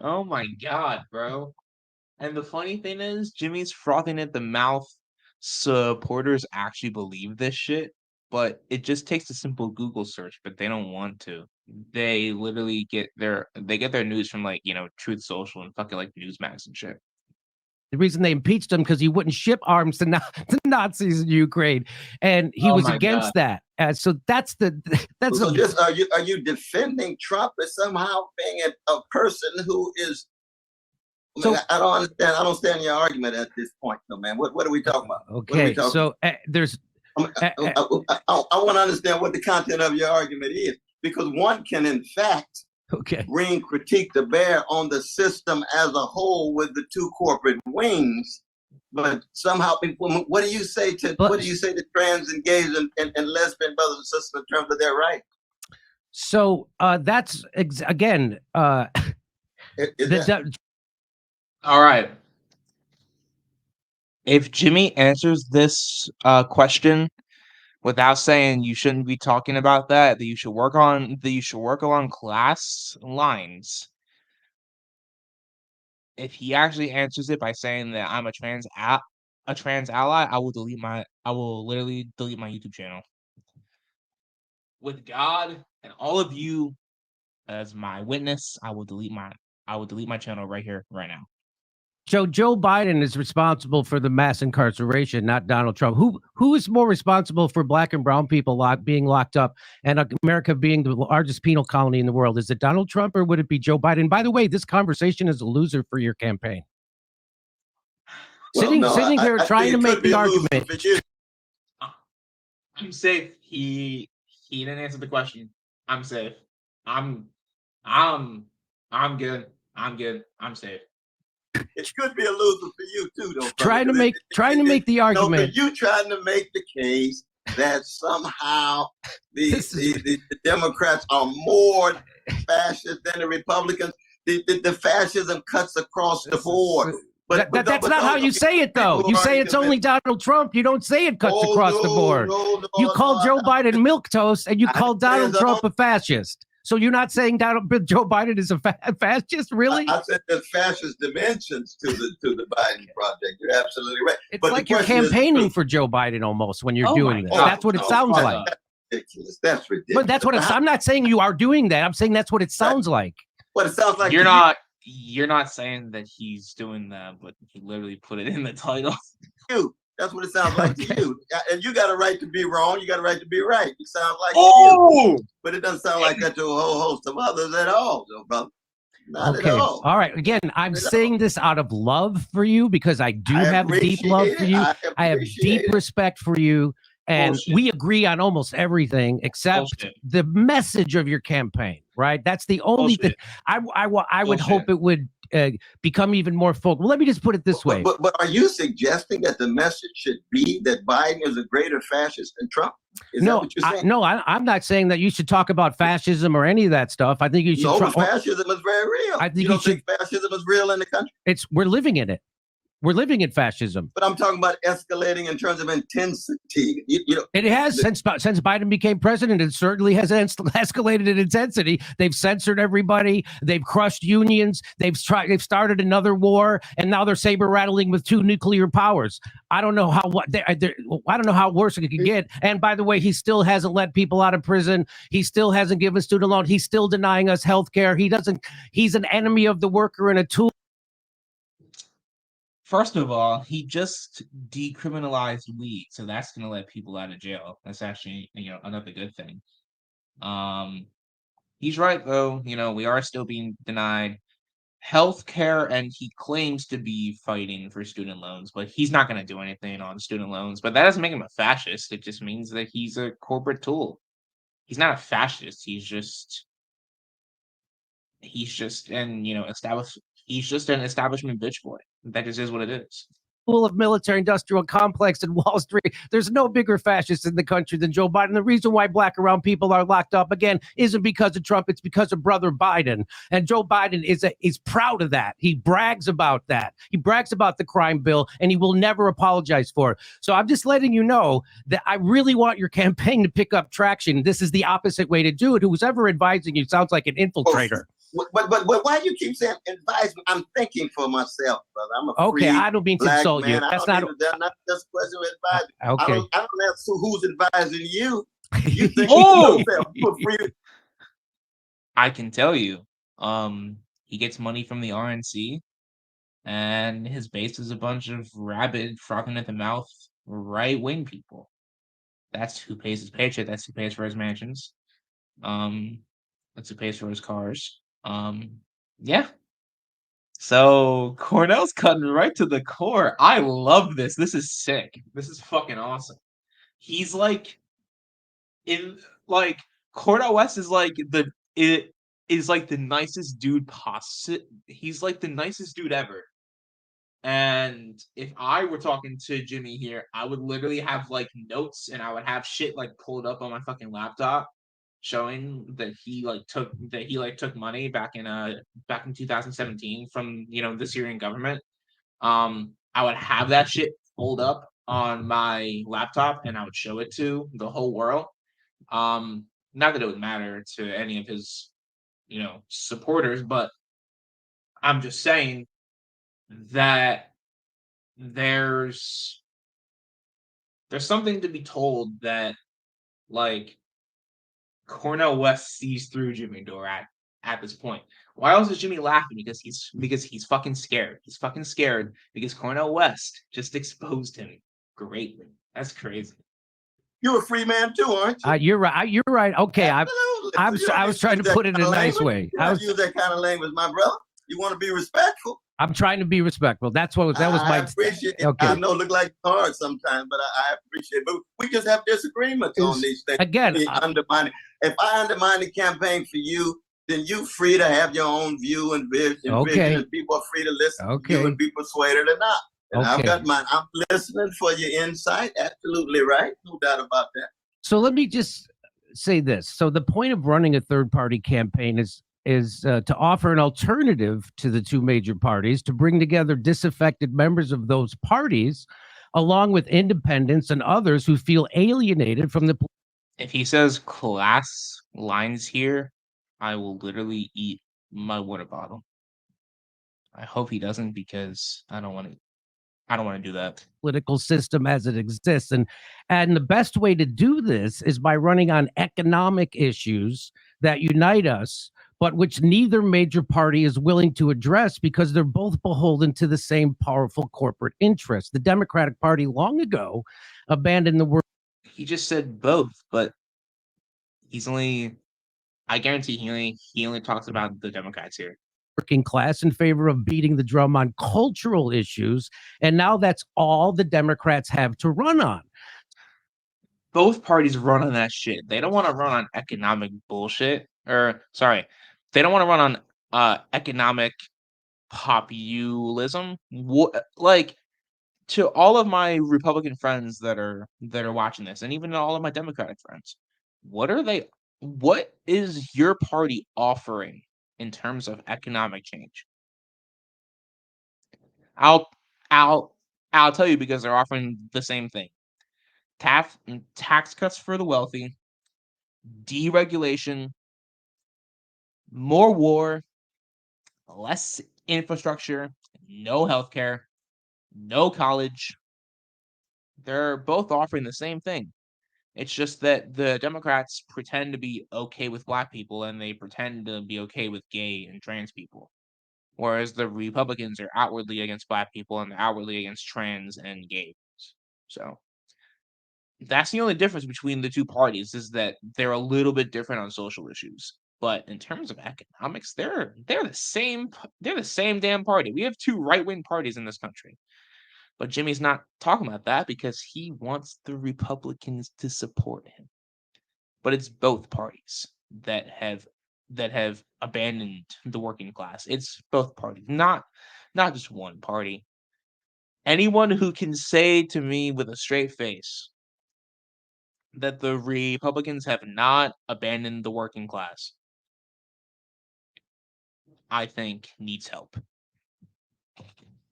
Oh my god, bro. And the funny thing is, Jimmy's frothing at the mouth supporters actually believe this shit, but it just takes a simple Google search, but they don't want to. They literally get their news from Truth Social and fucking Newsmax and shit. The reason they impeached him because he wouldn't ship arms to Nazis in Ukraine, and he was against that. So that's so just are you defending Trump as somehow being a person who is? I don't understand. I don't understand your argument at this point, though, man. What are we talking about? Okay, so there's. I want to understand what the content of your argument is, because one can, in fact, bring critique to bear on the system as a whole with the two corporate wings, but somehow, what do you say to trans and gays and lesbian brothers and sisters in terms of their rights? So that's again. All right. If Jimmy answers this question without saying you shouldn't be talking about that you should work along class lines. If he actually answers it by saying that I'm a trans ally, I will literally delete my YouTube channel. With God and all of you as my witness, I will delete my channel right here, right now. Joe Biden is responsible for the mass incarceration, not Donald Trump. Who is more responsible for black and brown people being locked up and America being the largest penal colony in the world? Is it Donald Trump or would it be Joe Biden? By the way, this conversation is a loser for your campaign. Sitting here trying to make the argument. I'm safe. He didn't answer the question. I'm safe. I'm good. I'm safe. It could be a loser for you too, though. Trying to make the argument. No, you trying to make the case that somehow the Democrats are more fascist than the Republicans. The fascism cuts across the board. But that's not how you say it, though. You say it's only Donald Trump. You don't say it cuts across the board. You call Joe Biden milquetoast, and you call Donald Trump a fascist. So you're not saying Joe Biden is a fascist, really? I said there's fascist dimensions to the Biden project. You're absolutely right. It's like you're campaigning for Joe Biden almost when you're doing this. That's what it sounds like. Ridiculous. That's ridiculous. But that's what I'm not saying you are doing that. I'm saying that's what it sounds like. What it sounds like. You're not saying that he's doing that, but he literally put it in the title. That's what it sounds like to you. And you got a right to be wrong. You got a right to be right. It sounds like to you. But it doesn't sound like that to a whole host of others at all, though, brother. Not at all. All right. Again, I'm saying this out of love for you because I do have deep love for you. I have deep respect for you. And we agree on almost everything except the message of your campaign, right? That's the only thing. I would hope it would become even more focal. Well, let me just put it this way. But are you suggesting that the message should be that Biden is a greater fascist than Trump? Is that what you're saying? I'm not saying that you should talk about fascism or any of that stuff. I think you should. No, fascism is very real. I think you don't think fascism is real in the country? We're living in it. We're living in fascism. But I'm talking about escalating in terms of intensity. It has since Biden became president. It certainly has escalated in intensity. They've censored everybody. They've crushed unions. They've started another war, and now they're saber rattling with 2 nuclear powers. I don't know how I don't know how worse it could get. And by the way, he still hasn't let people out of prison. He still hasn't given student loan. He's still denying us health care. He's an enemy of the worker and a tool. First of all, he just decriminalized weed, so that's going to let people out of jail. That's actually, another good thing. He's right, though. We are still being denied health care, and he claims to be fighting for student loans, but he's not going to do anything on student loans. But that doesn't make him a fascist. It just means that he's a corporate tool. He's not a fascist. He's just an establishment bitch boy. That just is what it is. Full of military-industrial complex in Wall Street. There's no bigger fascist in the country than Joe Biden. The reason why black and brown people are locked up, again, isn't because of Trump. It's because of brother Biden. And Joe Biden is proud of that. He brags about that. He brags about the crime bill, and he will never apologize for it. So I'm just letting you know that I really want your campaign to pick up traction. This is the opposite way to do it. Who's ever advising you sounds like an infiltrator. But why do you keep saying advise me? I'm thinking for myself, brother. I'm a free I don't mean to insult you. That's not just a question of advice. Okay. I don't ask who's advising you. You think yourself. I can tell you, he gets money from the RNC, and his base is a bunch of rabid, frothing at the mouth, right-wing people. That's who pays his paycheck. That's who pays for his mansions. That's who pays for his cars. Yeah. So Cornel's cutting right to the core. I love this. This is sick. This is fucking awesome. He's Cornel West is the nicest dude he's like the nicest dude ever. And if I were talking to Jimmy here, I would literally have notes, and I would have shit pulled up on my fucking laptop showing that he took money back in 2017 from the Syrian government. I would have that shit pulled up on my laptop, and I would show it to the whole world. Not that it would matter to any of his supporters, but I'm just saying that there's something to be told that Cornel West sees through Jimmy Dore at this point. Why else is Jimmy laughing? Because he's fucking scared. He's fucking scared because Cornel West just exposed him greatly. That's crazy. You're a free man too, aren't you? You're right. You're right. Okay, I was trying to put it in a nice way. I use that kind of language, my brother. You want to be respectful. I'm trying to be respectful. That was my. I appreciate it. Okay. I know it look like hard sometimes, but I appreciate it. But we just have disagreements on these things. Again, if I undermine the campaign for you, then you're free to have your own view and vision. Okay. And people are free to listen to you and be persuaded or not. And I've got mine. I'm listening for your insight. Absolutely right. No doubt about that. So let me just say this. So the point of running a third-party campaign is to offer an alternative to the 2 major parties, to bring together disaffected members of those parties, along with independents and others who feel alienated from the. If he says class lines here, I will literally eat my water bottle. I hope he doesn't, because I don't want to do that. Political system as it exists. And the best way to do this is by running on economic issues that unite us, but which neither major party is willing to address because they're both beholden to the same powerful corporate interests. The Democratic Party long ago abandoned the He just said both, but I guarantee he only talks about the Democrats here. working class in favor of beating the drum on cultural issues. And now that's all the Democrats have to run on. Both parties run on that shit. They don't want to run on economic bullshit. Or sorry, they don't want to run on economic populism. Like, to all of my Republican friends that are watching this, and even all of my Democratic friends, what is your party offering in terms of economic change? I'll I'll I'll tell you, because they're offering the same thing. Tax cuts for the wealthy, deregulation, more war, less infrastructure, no healthcare, no college. They're both offering the same thing. It's just that the Democrats pretend to be okay with black people and they pretend to be okay with gay and trans people. Whereas the Republicans are outwardly against black people and they're outwardly against trans and gays. So that's the only difference between the two parties, is that they're a little bit different on social issues. But in terms of economics, they're the same damn party. We have two right-wing parties in this country. But Jimmy's not talking about that because he wants the Republicans to support him. But it's both parties that have abandoned the working class. It's both parties, not just one party. Anyone who can say to me with a straight face that the Republicans have not abandoned the working class, I think needs help.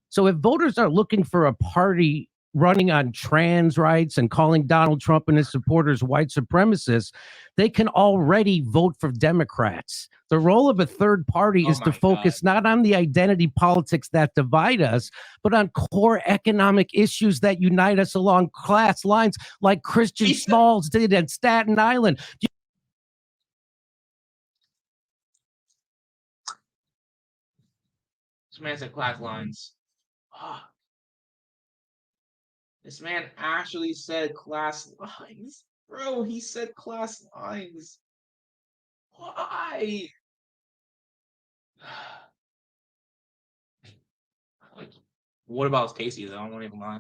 So if voters are looking for a party running on trans rights and calling Donald Trump and his supporters white supremacists, they can already vote for Democrats. The role of a third party is to focus not on the identity politics that divide us, but on core economic issues that unite us along class lines, like Christian Smalls did at Staten Island. This man said class lines. This man actually said class lines. Bro, he said class lines. Why? What about Casey, though? I won't even lie.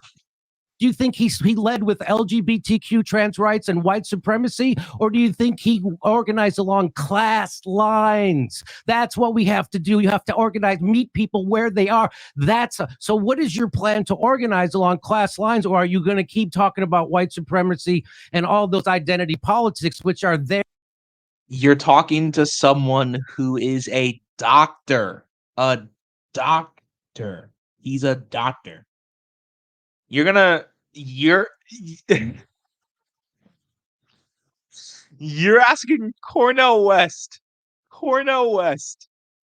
Do you think he led with LGBTQ trans rights and white supremacy, or do you think he organized along class lines? That's what we have to do. You have to organize, meet people where they are. So what is your plan to organize along class lines, or are you going to keep talking about white supremacy and all those identity politics, which are there? You're talking to someone who is a doctor. A doctor. He's a doctor. You're asking Cornel West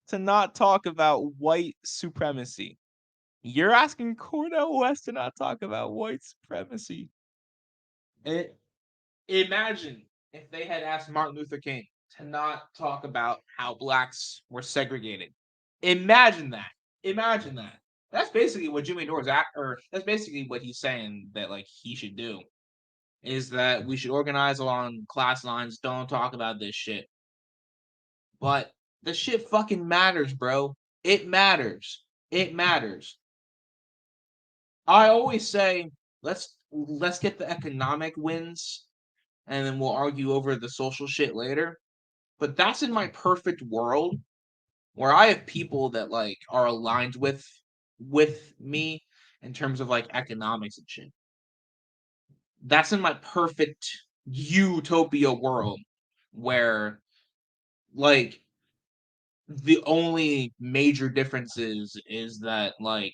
to not talk about white supremacy. You're asking Cornel West to not talk about white supremacy. Imagine if they had asked Martin Luther King to not talk about how blacks were segregated. Imagine that. That's basically what Jimmy Dore's at, or that's basically what he's saying that like he should do. Is that we should organize along class lines, don't talk about this shit. But the shit fucking matters, bro. It matters. I always say, let's get the economic wins and then we'll argue over the social shit later. But that's in my perfect world where I have people that like are aligned with me in terms of like economics and shit. That's in my perfect utopia world where like the only major differences is that like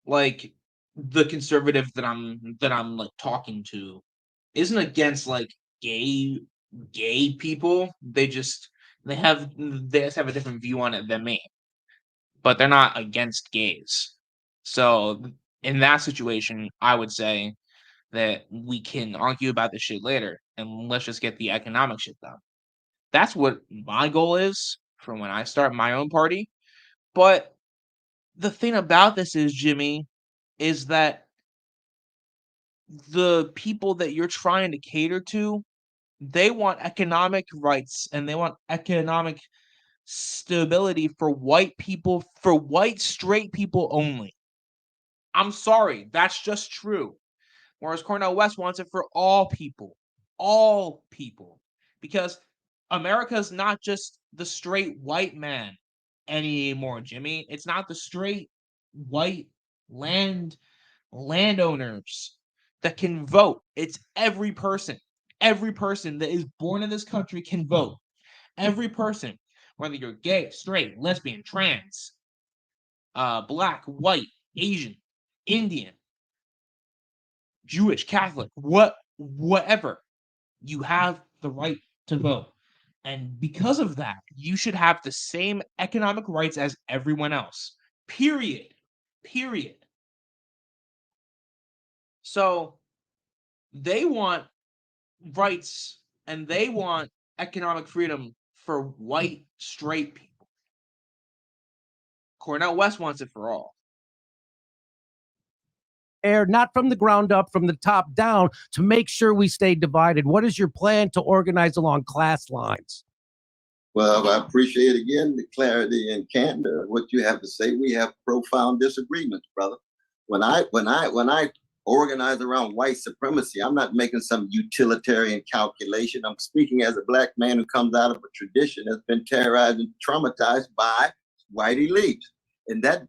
the conservative that I'm like talking to isn't against like gay people. They just have a different view on it than me. But they're not against gays. So in that situation, I would say that we can argue about this shit later and let's just get the economic shit done. That's what my goal is for when I start my own party. But the thing about this is, Jimmy, is that the people that you're trying to cater to, they want economic rights and they want economic stability for white people, for white straight people only. I'm sorry, that's just true. Whereas Cornel West wants it for all people, because America's not just the straight white man anymore, Jimmy. It's not the straight white landowners that can vote. It's every person. Every person that is born in this country can vote. Every person, whether you're gay, straight, lesbian, trans, black, white, Asian, Indian, Jewish, Catholic, whatever, you have the right to vote. And because of that, you should have the same economic rights as everyone else. Period. Period. So they want rights and they want economic freedom for white straight people. Cornel West wants it for all. Not from the ground up, from the top down, to make sure we stay divided. What is your plan to organize along class lines? Well, I appreciate again the clarity and candor. What you have to say, we have profound disagreements, brother. When I organize around white supremacy, I'm not making some utilitarian calculation. I'm speaking as a black man who comes out of a tradition that's been terrorized and traumatized by white elites. And that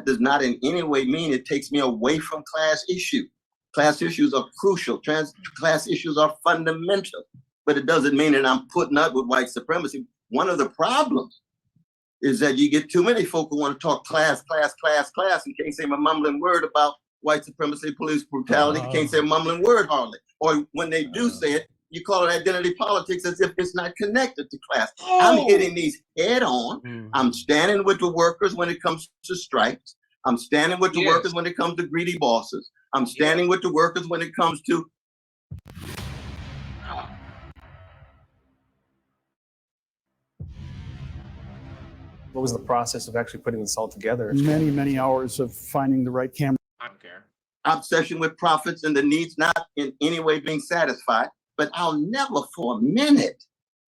does not in any way mean it takes me away from class issues. Class issues are crucial. Class issues are fundamental. But it doesn't mean that I'm putting up with white supremacy. One of the problems is that you get too many folk who want to talk class, and can't say a mumbling word about white supremacy, police brutality. Can't say a mumbling word hardly. Or when they do say it, you call it identity politics as if it's not connected to class. I'm hitting these head on. I'm standing with the workers when it comes to strikes. I'm standing with the workers when it comes to greedy bosses. I'm standing with the workers when it comes to What was the process of actually putting this all together? Many hours of finding the right camera. I don't care. Obsession with profits and the needs not in any way being satisfied. But I'll never for a minute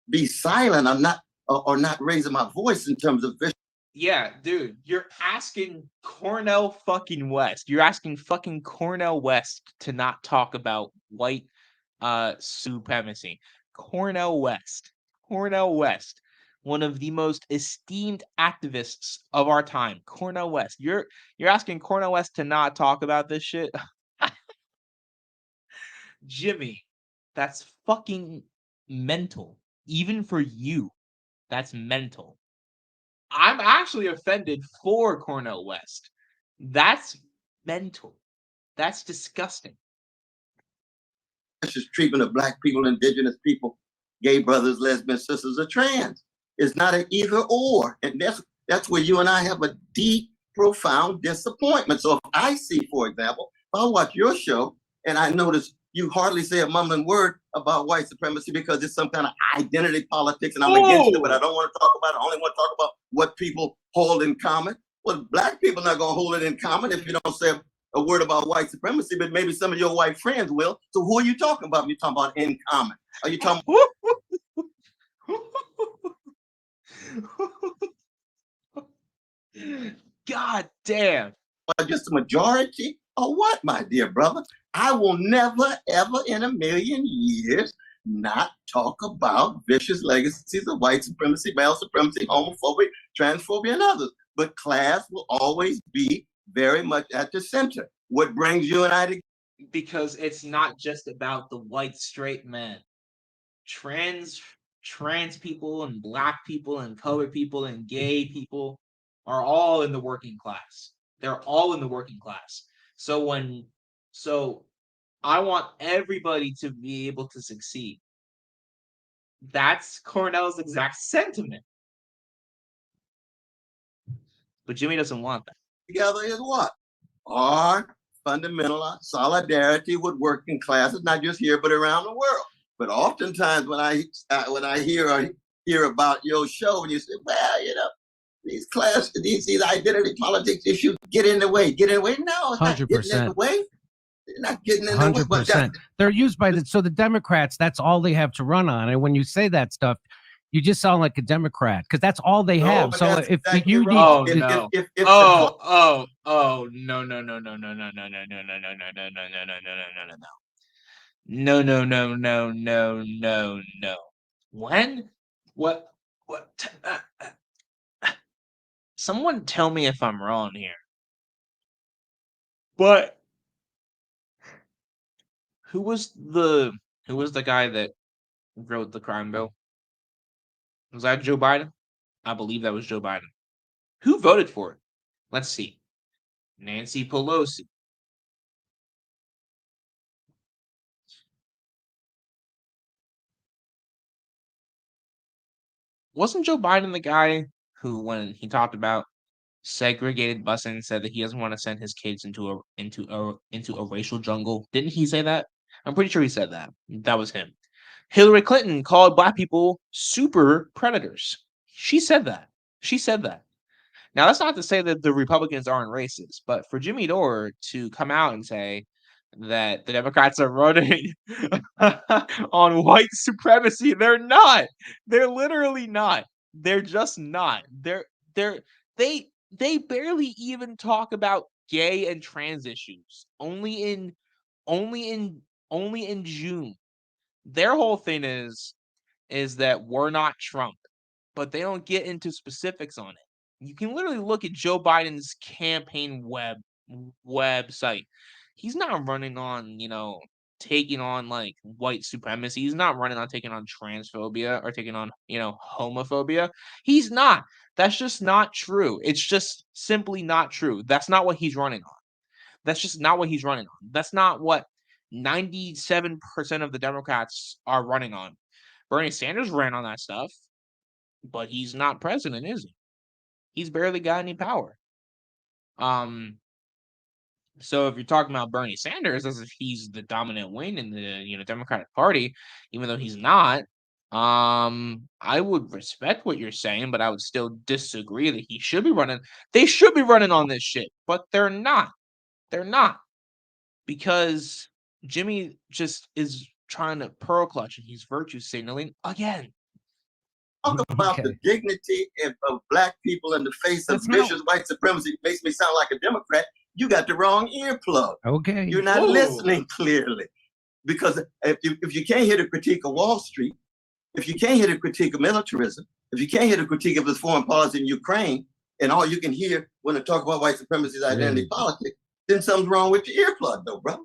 be silent or not raising my voice in terms of vision. Yeah, dude, you're asking Cornel fucking West. You're asking fucking Cornel West to not talk about white supremacy. Cornel West, one of the most esteemed activists of our time. Cornel West. You're asking Cornel West to not talk about this shit? Jimmy, that's fucking mental. Even for you, that's mental. I'm actually offended for Cornel West. That's mental. That's disgusting. Just treatment of black people, indigenous people, gay brothers, lesbian sisters, or trans. It's not an either or. And that's where you and I have a deep, profound disappointment. So if I see, for example, if I watch your show and I notice you hardly say a mumbling word about white supremacy because it's some kind of identity politics and I'm against it, but I don't want to talk about it. I only want to talk about what people hold in common. Well, black people are not going to hold it in common if you don't say a word about white supremacy, but maybe some of your white friends will. So who are you talking about when you're talking about in common? Are you talking God damn. just the majority or what, my dear brother? I will never, ever in a million years not talk about vicious legacies of white supremacy, male supremacy, homophobia, transphobia, and others. But class will always be very much at the center. What brings you and I together? Because it's not just about the white straight man. Trans people and black people and colored people and gay people are all in the working class. They're all in the working class. So I want everybody to be able to succeed. That's Cornel's exact sentiment. But Jimmy doesn't want that. Together is what? Our fundamental solidarity with working classes, not just here, but around the world. But oftentimes when I hear or hear about your show and you say, well, you know, these identity politics issues get in the way. No, it's not getting in the way. They're not getting in the way. 100%. They're used by so the Democrats, that's all they have to run on. And when you say that stuff, you just sound like a Democrat because that's all they have. So if exactly you right. need, no, no. When? What? Someone tell me if I'm wrong here. But who was the guy that wrote the crime bill? Was that Joe Biden? I believe that was Joe Biden. Who voted for it? Let's see. Nancy Pelosi. Wasn't Joe Biden the guy who, when he talked about segregated busing, said that he doesn't want to send his kids into a racial jungle? Didn't he say that? I'm pretty sure he said that. That was him. Hillary Clinton called black people super predators. She said that. Now, that's not to say that the Republicans aren't racist, but for Jimmy Dore to come out and say that the Democrats are running on white supremacy, they're not. They're literally not. They're just not. They barely even talk about gay and trans issues. Only in June. Their whole thing is that we're not Trump, but they don't get into specifics on it. You can literally look at Joe Biden's campaign website. He's not running on, taking on like white supremacy. He's not running on taking on transphobia or taking on, homophobia. He's not. That's just not true. It's just simply not true. That's not what he's running on. That's just not what he's running on. That's not what 97% of the Democrats are running on. Bernie Sanders ran on that stuff, but he's not president, is he? He's barely got any power. So if you're talking about Bernie Sanders as if he's the dominant wing in the Democratic Party, even though he's not, I would respect what you're saying, but I would still disagree that he should be running. They should be running on this shit, but they're not. They're not. Because Jimmy just is trying to pearl clutch and he's virtue signaling again. Talk about the dignity of black people in the face of vicious white supremacy makes me sound like a Democrat. You got the wrong earplug. Okay. You're not listening clearly. Because if you can't hear the critique of Wall Street, if you can't hear the critique of militarism, if you can't hear the critique of this foreign policy in Ukraine, and all you can hear when they talk about white supremacy is identity politics, then something's wrong with your earplug, though, bro.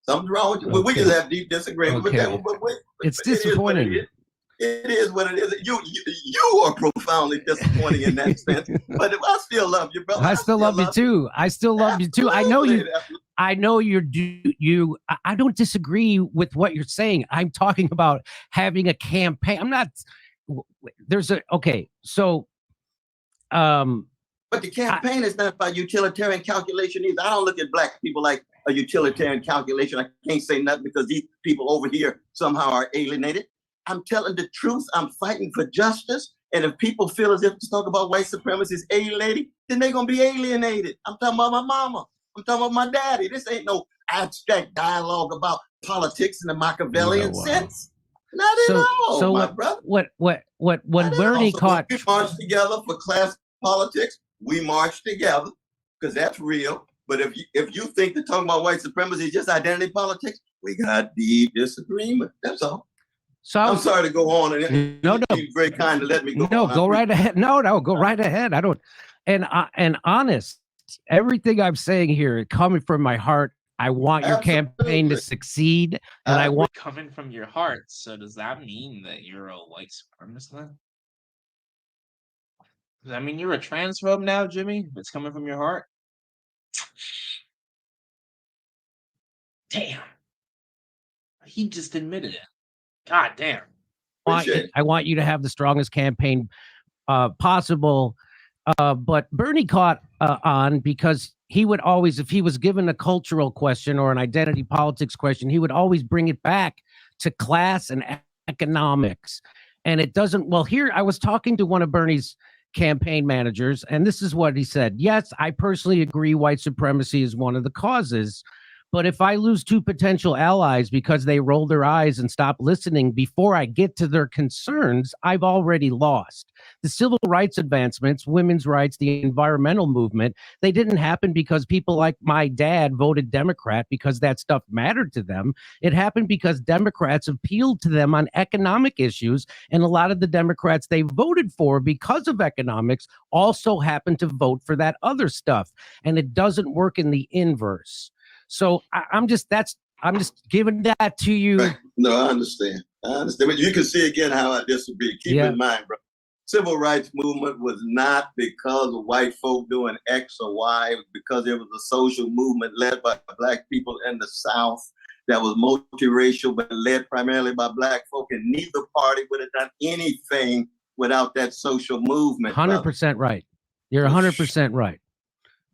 Something's wrong with you. Okay. We just have deep disagreement with that. But it's disappointing. It is what it is. You are profoundly disappointing in that sense. But I still love you, brother. I still love you too. I still love you too. I know you. I know you. I don't disagree with what you're saying. I'm talking about having a campaign. I'm not. There's a okay. So, but the campaign is not by utilitarian calculation either. I don't look at black people like a utilitarian calculation. I can't say nothing because these people over here somehow are alienated. I'm telling the truth. I'm fighting for justice. And if people feel as if to talk about white supremacy is alienating, then they're going to be alienated. I'm talking about my mama. I'm talking about my daddy. This ain't no abstract dialogue about politics in the Machiavellian sense. Not at all, so my brother. When Bernie caught... We march together for class politics. We march together because that's real. But if you think that talking about white supremacy is just identity politics, we got deep disagreement. That's all. So I'm sorry to go on. And no, you're very kind to let me go. No, go right ahead. No, go right ahead. I don't. And honest, everything I'm saying here coming from my heart. I want your campaign to succeed, and I want coming from your heart. So does that mean that you're a white supremacist then? Does that mean you're a transphobe now, Jimmy? If it's coming from your heart. Damn. He just admitted it. God damn. I want you to have the strongest campaign possible. But Bernie caught on because he would always, if he was given a cultural question or an identity politics question, he would always bring it back to class and economics. And it doesn't, well, here I was talking to one of Bernie's campaign managers, and this is what he said. Yes, I personally agree white supremacy is one of the causes. But if I lose two potential allies because they roll their eyes and stop listening before I get to their concerns, I've already lost. The civil rights advancements, women's rights, the environmental movement, they didn't happen because people like my dad voted Democrat because that stuff mattered to them. It happened because Democrats appealed to them on economic issues. And a lot of the Democrats they voted for because of economics also happened to vote for that other stuff. And it doesn't work in the inverse. So I'm just giving that to you. Right. No, I understand. But you can see again how this would be. Keep in mind, bro. Civil rights movement was not because of white folk doing X or Y. It was because there was a social movement led by black people in the South that was multiracial, but led primarily by black folk. And neither party would have done anything without that social movement. 100% right. You're 100% right.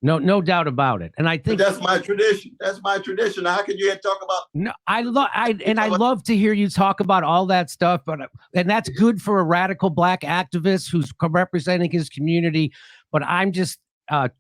No doubt about it. And I think but that's my tradition. That's my tradition. How can you talk about? No, I love to hear you talk about all that stuff, and that's good for a radical black activist who's representing his community. But I'm just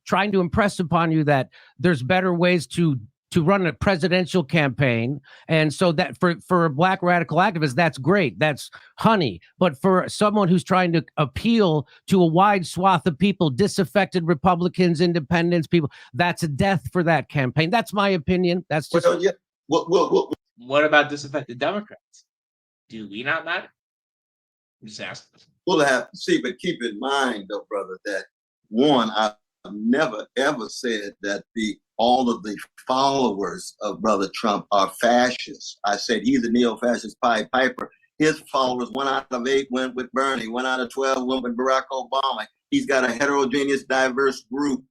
trying to impress upon you that there's better ways to run a presidential campaign. And so that for a black radical activist, that's great. That's honey. But for someone who's trying to appeal to a wide swath of people, disaffected Republicans, independents, people, that's a death for that campaign. That's my opinion. That's just. Well, yeah. What about disaffected Democrats? Do we not matter? I'm just asking. We'll have to see, but keep in mind, though, brother, that one, I've never ever said that all of the followers of Brother Trump are fascists. I said he's a neo-fascist Pied Piper. His followers, 1 out of 8 went with Bernie, 1 out of 12 went with Barack Obama. He's got a heterogeneous, diverse group.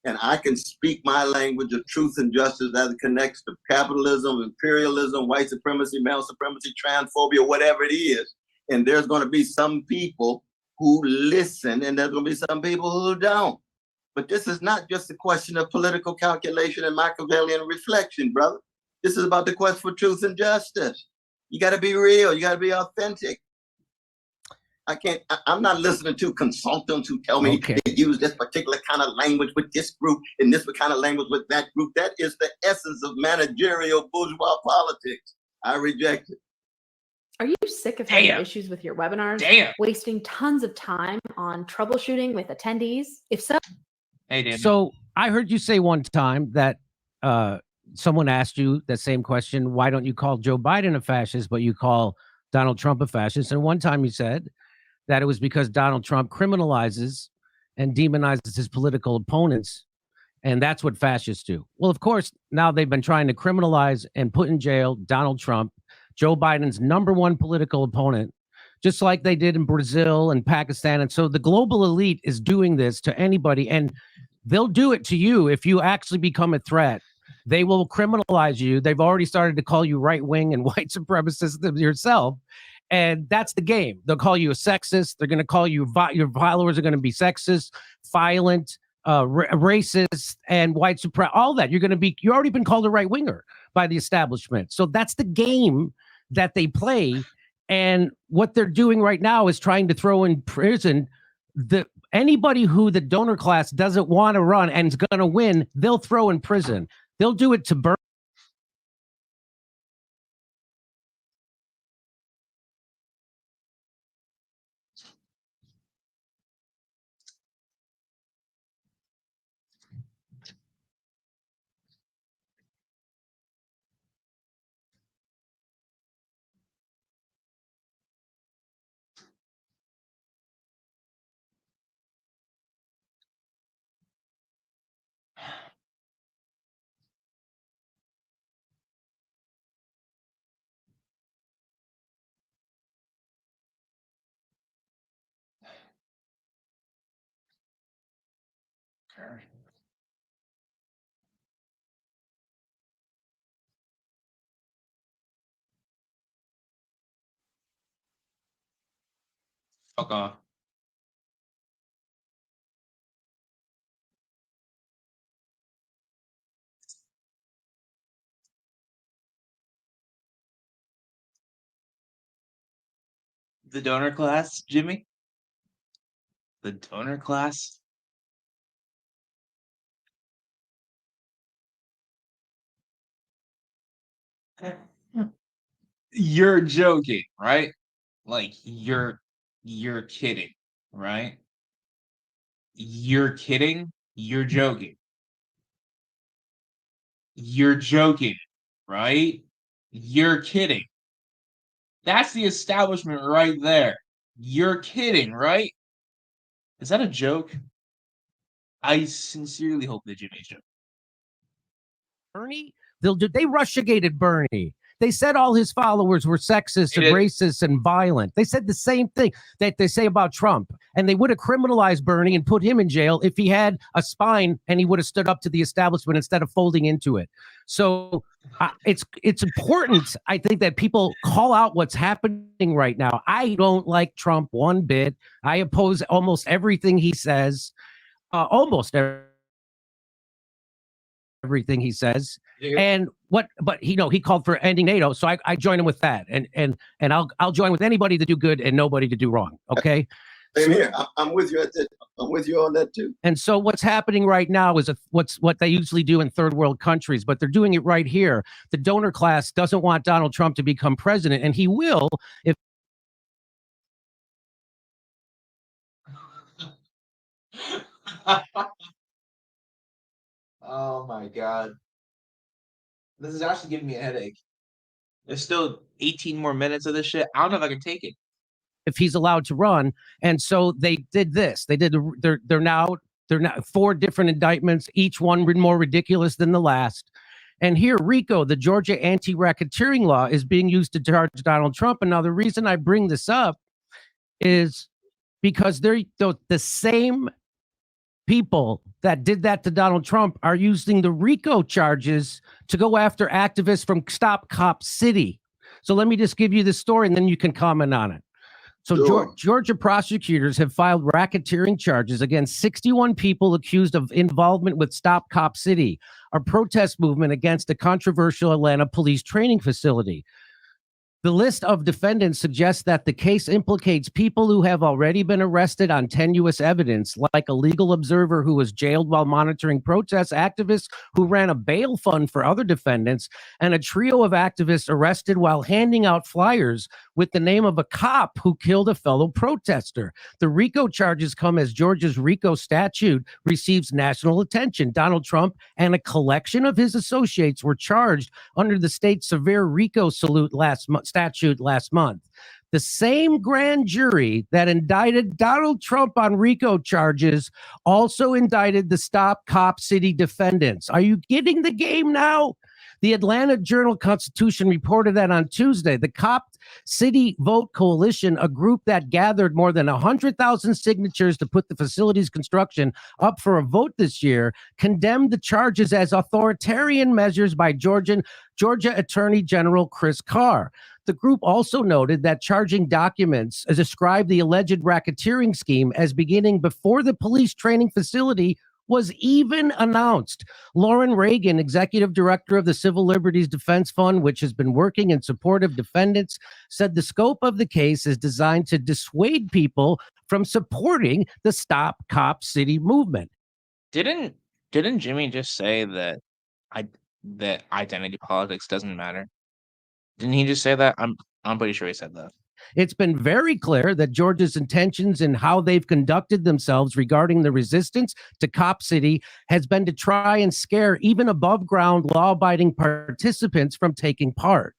And I can speak my language of truth and justice as it connects to capitalism, imperialism, white supremacy, male supremacy, transphobia, whatever it is. And there's going to be some people who listen, and there's going to be some people who don't. But this is not just a question of political calculation and Machiavellian reflection, brother. This is about the quest for truth and justice. You got to be real. You got to be authentic. I'm not listening to consultants who tell me they use this particular kind of language with this group and this kind of language with that group. That is the essence of managerial bourgeois politics. I reject it. Are you sick of having issues with your webinars? Wasting tons of time on troubleshooting with attendees? If so. Hey, Daniel. So I heard you say one time that someone asked you that same question. Why don't you call Joe Biden a fascist, but you call Donald Trump a fascist? And one time you said that it was because Donald Trump criminalizes and demonizes his political opponents. And that's what fascists do. Well, of course, now they've been trying to criminalize and put in jail Donald Trump, Joe Biden's #1 political opponent, just like they did in Brazil and Pakistan. And so the global elite is doing this to anybody, and they'll do it to you if you actually become a threat. They will criminalize you. They've already started to call you right-wing and white supremacist yourself. And that's the game. They'll call you a sexist. They're going to call you, your followers are going to be sexist, violent, racist, and white supremacist, all that. You've already been called a right-winger by the establishment. So that's the game that they play. And what they're doing right now is trying to throw in prison anybody who the donor class doesn't want to run and is going to win, they'll throw in prison. They'll do it to Bernie. Fuck off. The donor class, Jimmy? The donor class? You're joking, right? Like you're kidding, right? You're kidding? You're joking. You're joking, right? You're kidding. That's the establishment right there. You're kidding, right? Is that a joke? I sincerely hope that Jimmy's joking. Bernie, they russiagated Bernie. They said all his followers were sexist and racist and violent. They said the same thing that they say about Trump. And they would have criminalized Bernie and put him in jail if he had a spine and he would have stood up to the establishment instead of folding into it. So it's important, I think, that people call out what's happening right now. I don't like Trump one bit. I oppose almost everything he says, everything he says. And but he called for ending NATO, so I join him with that, and I'll join with anybody to do good and nobody to do wrong. Okay. Same here. I'm with you at that. I'm with you on that too. And so what's happening right now is what they usually do in third world countries, but they're doing it right here. The donor class doesn't want Donald Trump to become president, and he will if. Oh my God. This is actually giving me a headache. There's still 18 more minutes of this shit. I don't know if I can take it. If he's allowed to run. And so they did this. They're now 4 different indictments, each one more ridiculous than the last. And here, RICO, the Georgia anti-racketeering law, is being used to charge Donald Trump. And now the reason I bring this up is because they're the same people that did that to Donald Trump are using the RICO charges to go after activists from Stop Cop City. So let me just give you the story and then you can comment on it. So Sure. Georgia prosecutors have filed racketeering charges against 61 people accused of involvement with Stop Cop City, a protest movement against a controversial Atlanta police training facility. The list of defendants suggests that the case implicates people who have already been arrested on tenuous evidence, like a legal observer who was jailed while monitoring protests, activists who ran a bail fund for other defendants, and a trio of activists arrested while handing out flyers with the name of a cop who killed a fellow protester. The RICO charges come as Georgia's RICO statute receives national attention. Donald Trump and a collection of his associates were charged under the state's severe RICO statute last month. The same grand jury that indicted Donald Trump on RICO charges also indicted the Stop Cop City defendants. Are you getting the game now? The Atlanta Journal-Constitution reported that on Tuesday, the Cop City Vote Coalition, a group that gathered more than 100,000 signatures to put the facility's construction up for a vote this year, condemned the charges as authoritarian measures by Georgia Attorney General Chris Carr. The group also noted that charging documents described the alleged racketeering scheme as beginning before the police training facility was even announced. Lauren Reagan, executive director of the Civil Liberties Defense Fund, which has been working in support of defendants, said the scope of the case is designed to dissuade people from supporting the Stop Cop City movement. Didn't Jimmy just say that that identity politics doesn't matter? Didn't he just say that? I'm pretty sure he said that. It's been very clear that Georgia's intentions and how they've conducted themselves regarding the resistance to Cop City has been to try and scare even above ground law-abiding participants from taking part.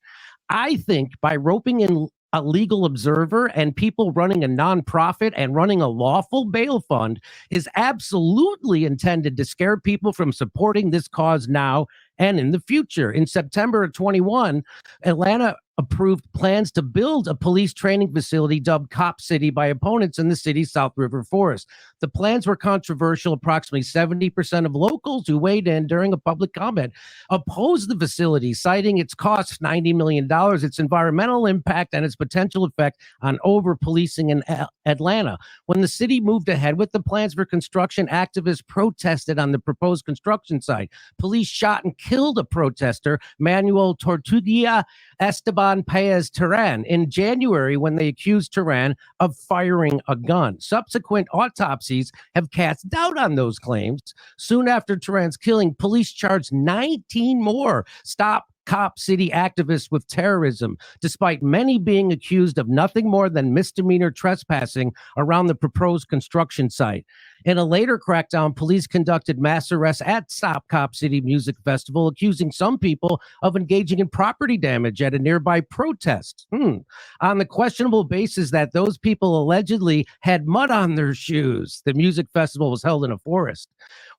I think by roping in a legal observer and people running a nonprofit and running a lawful bail fund is absolutely intended to scare people from supporting this cause now and in the future. In September of 21, Atlanta approved plans to build a police training facility dubbed Cop City by opponents in the city's South River Forest. The plans were controversial. Approximately 70% of locals who weighed in during a public comment opposed the facility, citing its cost, $90 million, its environmental impact, and its potential effect on over-policing in Atlanta. When the city moved ahead with the plans for construction, activists protested on the proposed construction site. Police shot and killed a protester, Manuel Tortuga Esteban Esteban Paez Terán in January when they accused Terán of firing a gun. Subsequent autopsies have cast doubt on those claims. Soon after Terán's killing, police charged 19 more Stop Cop City activists with terrorism, despite many being accused of nothing more than misdemeanor trespassing around the proposed construction site. In a later crackdown, police conducted mass arrests at Stop Cop City Music Festival, accusing some people of engaging in property damage at a nearby protest. On the questionable basis that those people allegedly had mud on their shoes. The music festival was held in a forest.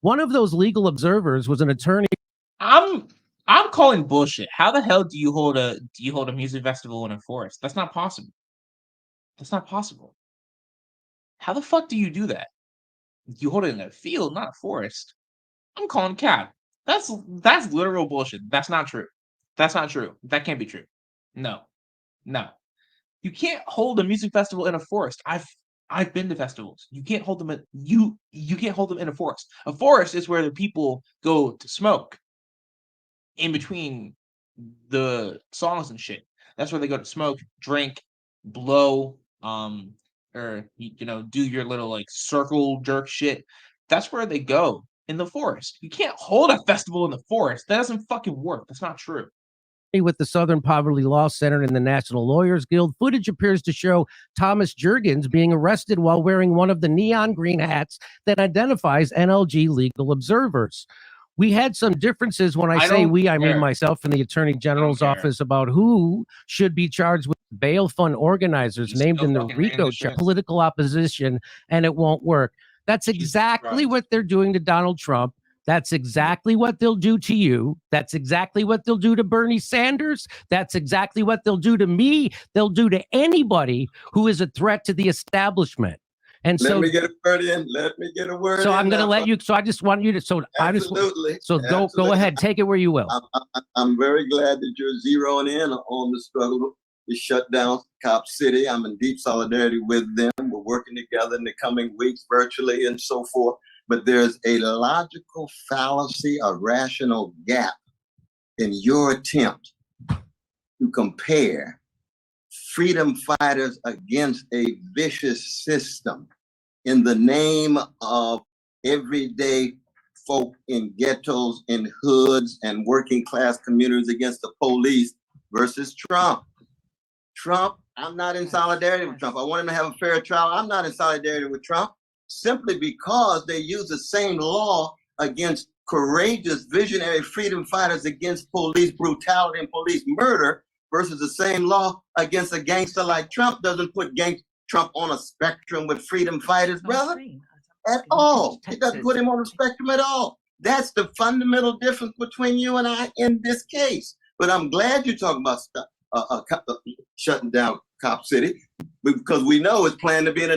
One of those legal observers was an attorney. I'm calling bullshit. How the hell do you hold a music festival in a forest? That's not possible. That's not possible. How the fuck do you do that? You hold it in a field, not a forest. I'm calling cap. That's literal bullshit. That's not true. That's not true. That can't be true. No. You can't hold a music festival in a forest. I've been to festivals. You can't hold them you can't hold them in a forest. A forest is where the people go to smoke in between the songs and shit. That's where they go to smoke, drink, blow, or do your little like circle jerk shit. That's where they go in the forest. You can't hold a festival in the forest. That doesn't fucking work. That's not true. With the Southern Poverty Law Center and the National Lawyers Guild, footage appears to show Thomas Jurgens being arrested while wearing one of the neon green hats that identifies NLG legal observers. We had some differences. When I say we, I mean myself and the Attorney General's office, about who should be charged with bail fund organizers named in the RICO political opposition, and it won't work. That's exactly what they're doing to Donald Trump. That's exactly what they'll do to you. That's exactly what they'll do to Bernie Sanders. That's exactly what they'll do to me. They'll do to anybody who is a threat to the establishment. And let me get a word in. Let me get a word in. So I'm going to let you. So I just want you to. So absolutely. Go ahead. Take it where you will. I'm very glad that you're zeroing in on the struggle to shut down Cop City. I'm in deep solidarity with them. We're working together in the coming weeks, virtually and so forth. But there's a logical fallacy, a rational gap in your attempt to compare freedom fighters against a vicious system in the name of everyday folk in ghettos, in hoods, and working class communities against the police versus Trump. Trump, I'm not in solidarity with Trump. I want him to have a fair trial. I'm not in solidarity with Trump, simply because they use the same law against courageous, visionary freedom fighters against police brutality and police murder versus the same law against a gangster like Trump. Doesn't put Trump on a spectrum with freedom fighters, brother, at all. It doesn't put him on the spectrum at all. That's the fundamental difference between you and I in this case. But I'm glad you're talking about shutting down Cop City, because we know it's planned to be in a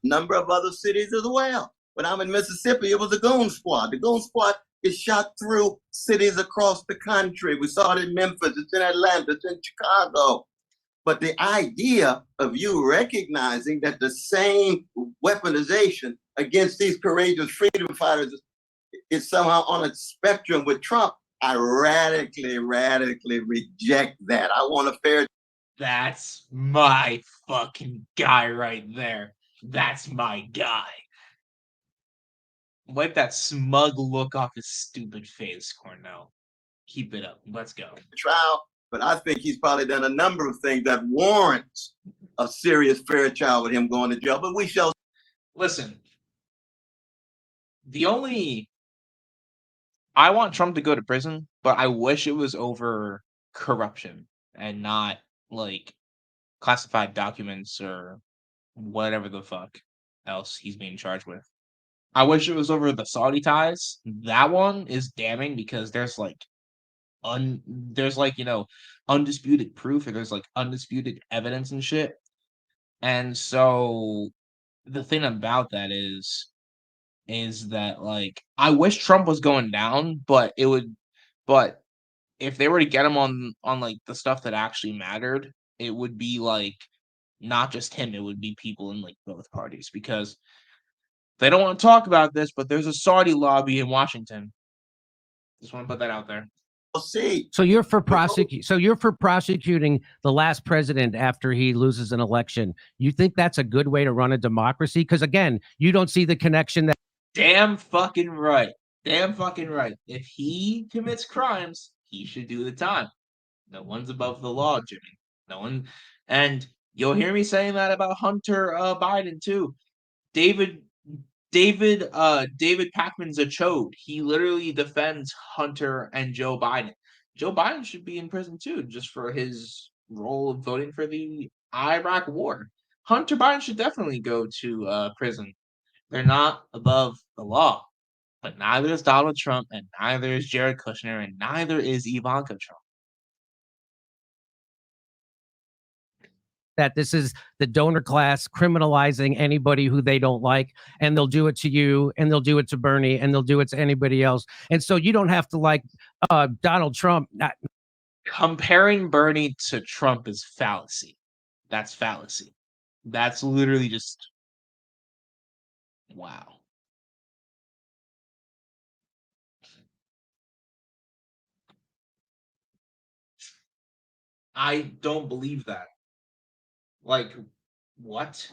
number of other cities as well. When I'm in Mississippi, it was a goon squad. The goon squad is shot through cities across the country. We saw it in Memphis, it's in Atlanta, it's in Chicago. But the idea of you recognizing that the same weaponization against these courageous freedom fighters is somehow on a spectrum with Trump, I radically reject that. I want a fair. That's my fucking guy right there. That's my guy. Wipe that smug look off his stupid face, Cornel. Keep it up. Let's go. Trial, but I think he's probably done a number of things that warrants a serious fair trial with him going to jail. But we shall. Listen, I want Trump to go to prison, but I wish it was over corruption and not like classified documents or whatever the fuck else he's being charged with. I wish it was over the Saudi ties. That one is damning because there's undisputed proof, or there's like undisputed evidence and shit. And so the thing about that is that like I wish Trump was going down, but if they were to get him on like the stuff that actually mattered, it would be like not just him, it would be people in like both parties, because they don't want to talk about this, but there's a Saudi lobby in Washington. Just want to put that out there. see. So you're for prosecuting the last president after he loses an election. You think that's a good way to run a democracy? Because again, you don't see the connection that. Damn fucking right. Damn fucking right. If he commits crimes, he should do the time. No one's above the law, Jimmy. No one. And you'll hear me saying that about Hunter Biden too. David Pacman's a chode. He literally defends Hunter and Joe Biden. Joe Biden should be in prison too, just for his role of voting for the Iraq war. Hunter Biden should definitely go to prison. They're not above the law, but neither is Donald Trump, and neither is Jared Kushner, and neither is Ivanka Trump. That this is the donor class criminalizing anybody who they don't like, and they'll do it to you, and they'll do it to Bernie, and they'll do it to anybody else. And so you don't have to like Donald Trump. Comparing Bernie to Trump is fallacy. That's fallacy. That's literally just wow. I don't believe that. Like, what?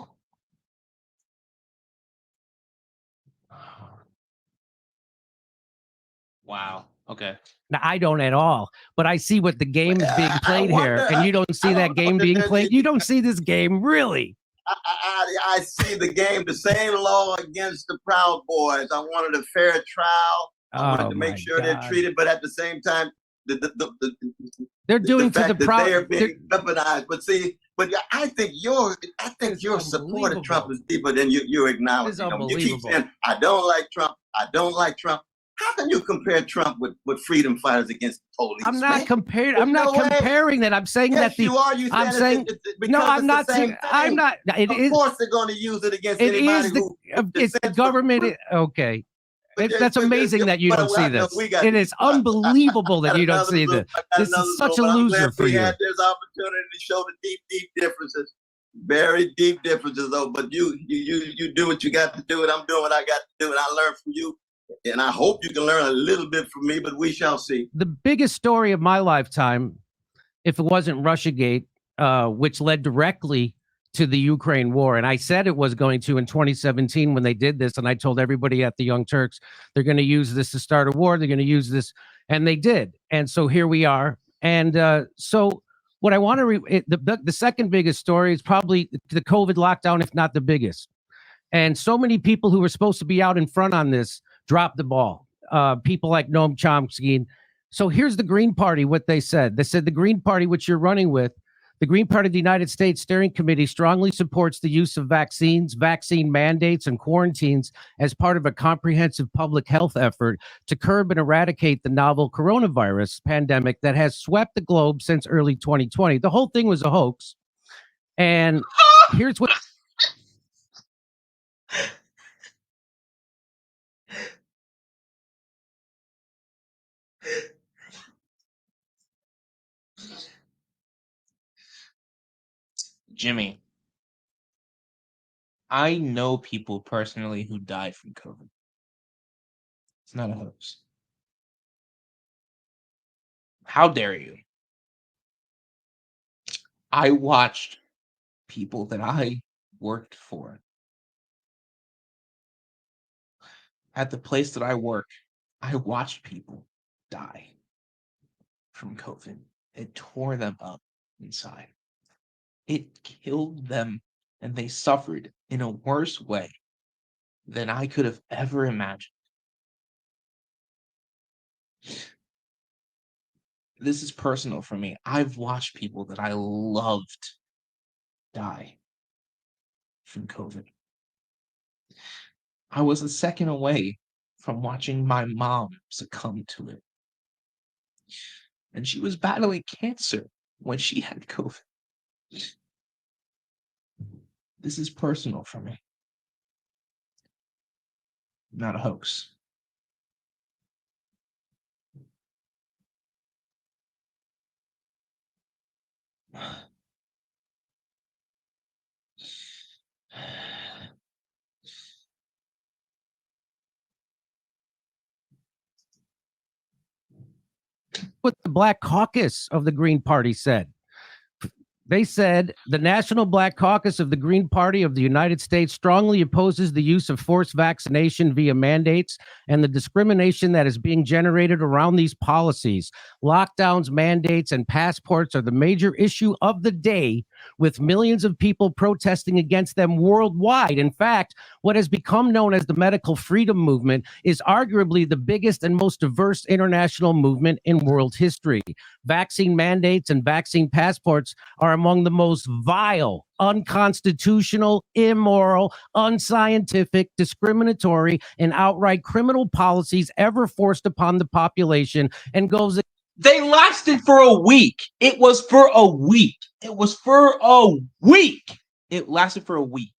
Wow. Okay. Now, I don't at all, but I see what the game's being played here, and you don't see that game being played. You don't see this game, really. I see the game, the same law against the Proud Boys. I wanted a fair trial. I wanted to make sure they're treated, but at the same time, they're doing the to the they are being weaponized. But I think your support of Trump is deeper than you acknowledge. You keep saying, I don't like Trump. I don't like Trump. How can you compare Trump with freedom fighters against police? I'm not comparing. I'm not comparing that. I'm saying that you are. You I'm saying no. I'm not saying. I'm not. It is. Of course, they're going to use it against anybody who. It's the government. Okay. That's amazing that you don't see this. It is unbelievable that you don't see this. This is such a loser for you. We had this opportunity to show the deep differences. Very deep differences, though. But you do what you got to do, and I'm doing what I got to do, and I learn from you. And I hope you can learn a little bit from me, but we shall see. The biggest story of my lifetime, if it wasn't Russiagate, which led directly to the Ukraine war. And I said it was going to in 2017 when they did this. And I told everybody at the Young Turks, they're going to use this to start a war. They're going to use this. And they did. And so here we are. And so what I want to the second biggest story is probably the COVID lockdown, if not the biggest. And so many people who were supposed to be out in front on this dropped the ball. People like Noam Chomsky. So here's the Green Party, what they said. They said the Green Party, which you're running with, the Green Party of the United States Steering Committee strongly supports the use of vaccines, vaccine mandates, and quarantines as part of a comprehensive public health effort to curb and eradicate the novel coronavirus pandemic that has swept the globe since early 2020. The whole thing was a hoax. And here's what... Jimmy, I know people personally who died from COVID. It's not a hoax. How dare you? I watched people that I worked for at the place that I work. I watched people die from COVID. It tore them up inside. It killed them, and they suffered in a worse way than I could have ever imagined. This is personal for me. I've watched people that I loved die from COVID. I was a second away from watching my mom succumb to it. And she was battling cancer when she had COVID. This is personal for me. Not a hoax. What the Black Caucus of the Green Party said. They said the National Black Caucus of the Green Party of the United States strongly opposes the use of forced vaccination via mandates and the discrimination that is being generated around these policies. Lockdowns, mandates, and passports are the major issue of the day, with millions of people protesting against them worldwide. In fact, what has become known as the medical freedom movement is arguably the biggest and most diverse international movement in world history. Vaccine mandates and vaccine passports are among the most vile, unconstitutional, immoral, unscientific, discriminatory, and outright criminal policies ever forced upon the population, and goes. They lasted for a week. It was for a week. It was for a week. It lasted for a week.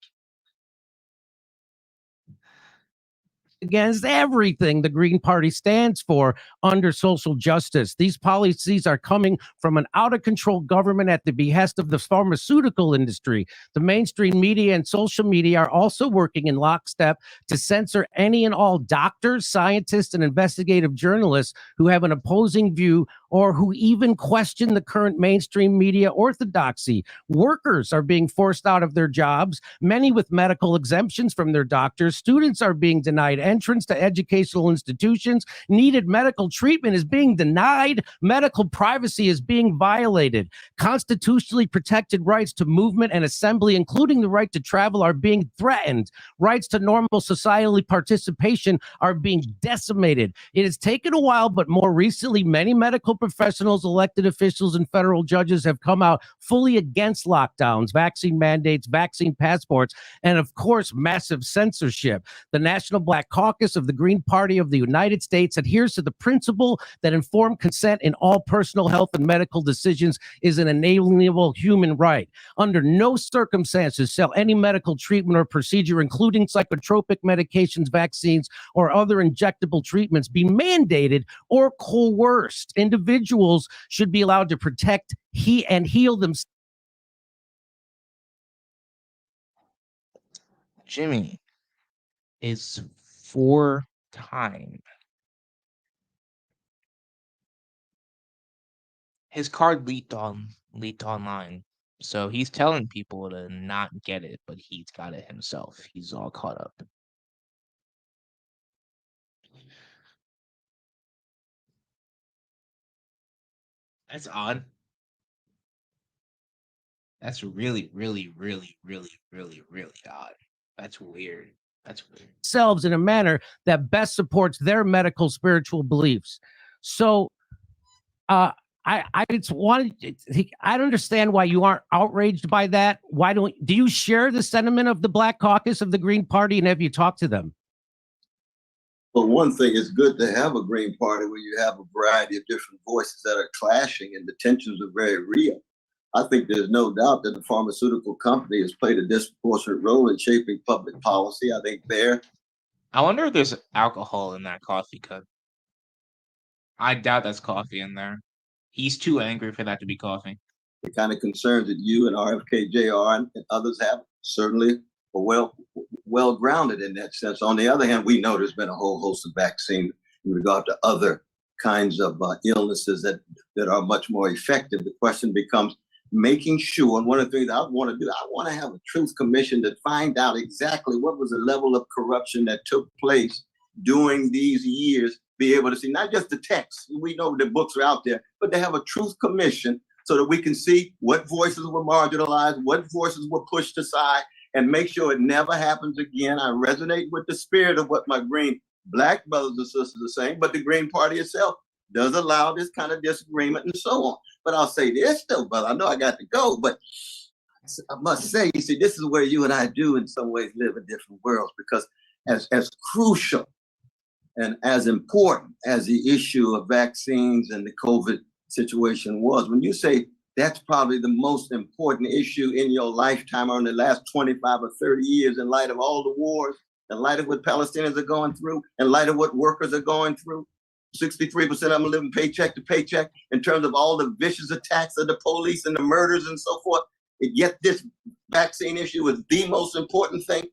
Against everything the Green Party stands for under social justice. These policies are coming from an out-of-control government at the behest of the pharmaceutical industry. The mainstream media and social media are also working in lockstep to censor any and all doctors, scientists, and investigative journalists who have an opposing view or who even question the current mainstream media orthodoxy. Workers are being forced out of their jobs, many with medical exemptions from their doctors. Students are being denied entrance to educational institutions. Needed medical treatment is being denied. Medical privacy is being violated. Constitutionally protected rights to movement and assembly, including the right to travel, are being threatened. Rights to normal societal participation are being decimated. It has taken a while, but more recently, many medical professionals, elected officials, and federal judges have come out fully against lockdowns, vaccine mandates, vaccine passports, and of course, massive censorship. The National Black Caucus of the Green Party of the United States adheres to the principle that informed consent in all personal health and medical decisions is an inalienable human right. Under no circumstances shall any medical treatment or procedure, including psychotropic medications, vaccines, or other injectable treatments, be mandated or coerced. Individuals should be allowed to protect and heal themselves. Jimmy is 4-time. His card leaked online. So he's telling people to not get it, but he's got it himself. He's all caught up. That's odd. That's really, really, really, really, really, really odd. That's weird. That's weird. Selves in a manner that best supports their medical spiritual beliefs. So I just wanted, I don't understand why you aren't outraged by that. Why do you share the sentiment of the Black Caucus of the Green Party, and have you talked to them? Well, one thing, it's good to have a Green Party where you have a variety of different voices that are clashing and the tensions are very real. I think there's no doubt that the pharmaceutical company has played a disproportionate role in shaping public policy. I think I wonder if there's alcohol in that coffee cup. I doubt that's coffee in there. He's too angry for that to be coffee. The kind of concerns that you and RFK Jr. and others have certainly are well grounded in that sense. On the other hand, we know there's been a whole host of vaccines in regard to other kinds of illnesses that are much more effective. The question becomes making sure, and one of the things I want to do, I want to have a truth commission to find out exactly what was the level of corruption that took place during these years, be able to see not just the text, we know the books are out there, but to have a truth commission so that we can see what voices were marginalized, what voices were pushed aside, and make sure it never happens again. I resonate with the spirit of what my Green Black brothers and sisters are saying, but the Green Party itself does allow this kind of disagreement and so on. But I'll say this though, brother, I know I got to go, but I must say, you see, this is where you and I do in some ways live in different worlds, because as crucial and as important as the issue of vaccines and the COVID situation was, when you say that's probably the most important issue in your lifetime or in the last 25 or 30 years, in light of all the wars, in light of what Palestinians are going through, in light of what workers are going through, 63% of them living paycheck to paycheck, in terms of all the vicious attacks of the police and the murders and so forth, and yet this vaccine issue is the most important thing.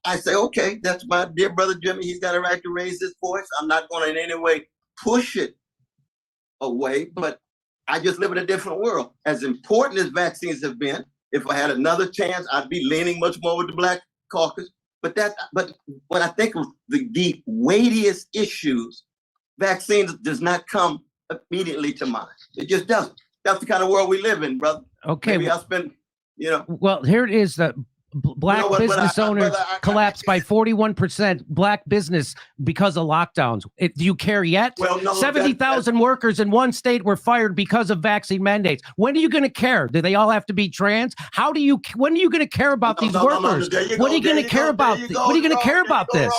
I say, okay, that's my dear brother Jimmy. He's got a right to raise his voice. I'm not going to in any way push it away, but I just live in a different world. As important as vaccines have been, if I had another chance, I'd be leaning much more with the Black caucus. But when I think of the weightiest issues, vaccines does not come immediately to mind. It just doesn't. That's the kind of world we live in, brother. Okay. Maybe I'll spend, Well, here it is. The Black business owners collapsed by 41%. Black business because of lockdowns. Do you care yet? Well, no, 70,000 workers in one state were fired because of vaccine mandates. When are you going to care? Do they all have to be trans? When are you going to care about these workers? What are you going to care about? What are you going to care about this?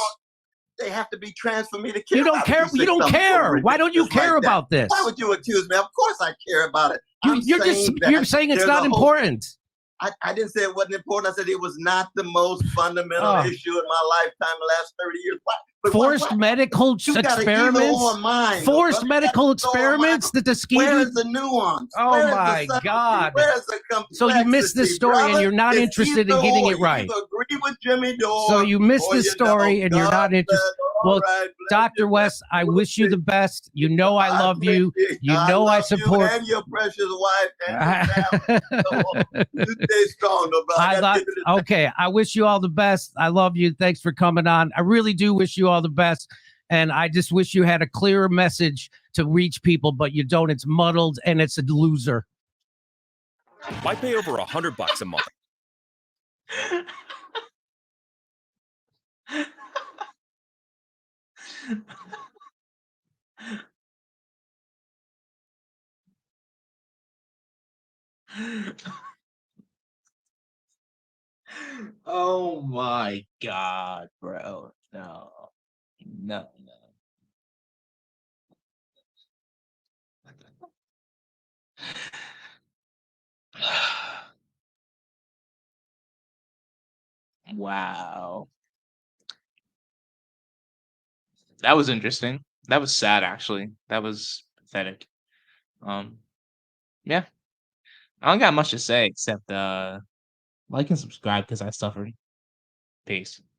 They have to be trans for me to care. You don't care. You don't care. Why don't you care about this? Why would you accuse me? Of course I care about it. You're saying it's not important. I didn't say it wasn't important. I said it was not the most fundamental issue in my lifetime the last 30 years. Forced medical experiments? Forced medical experiments that the scheme. Where is the nuance? Oh my God. Where is the complexity? So you missed this story and you're not interested in getting it right. You agree with Jimmy Dore. So you missed this story and you're not interested. Well, Dr. West, I wish you the best. You know I love you. You know I support you and your precious wife and your family. You stay strong, brother. Okay, I wish you all the best. I love you. Thanks for coming on. I really do wish you all the best. And I just wish you had a clearer message to reach people, but you don't. It's muddled and it's a loser. Why pay over $100 a month? Oh my God, bro. No. Wow. That was interesting. That was sad, actually. That was pathetic. Yeah. I don't got much to say except like and subscribe because I suffered. Peace.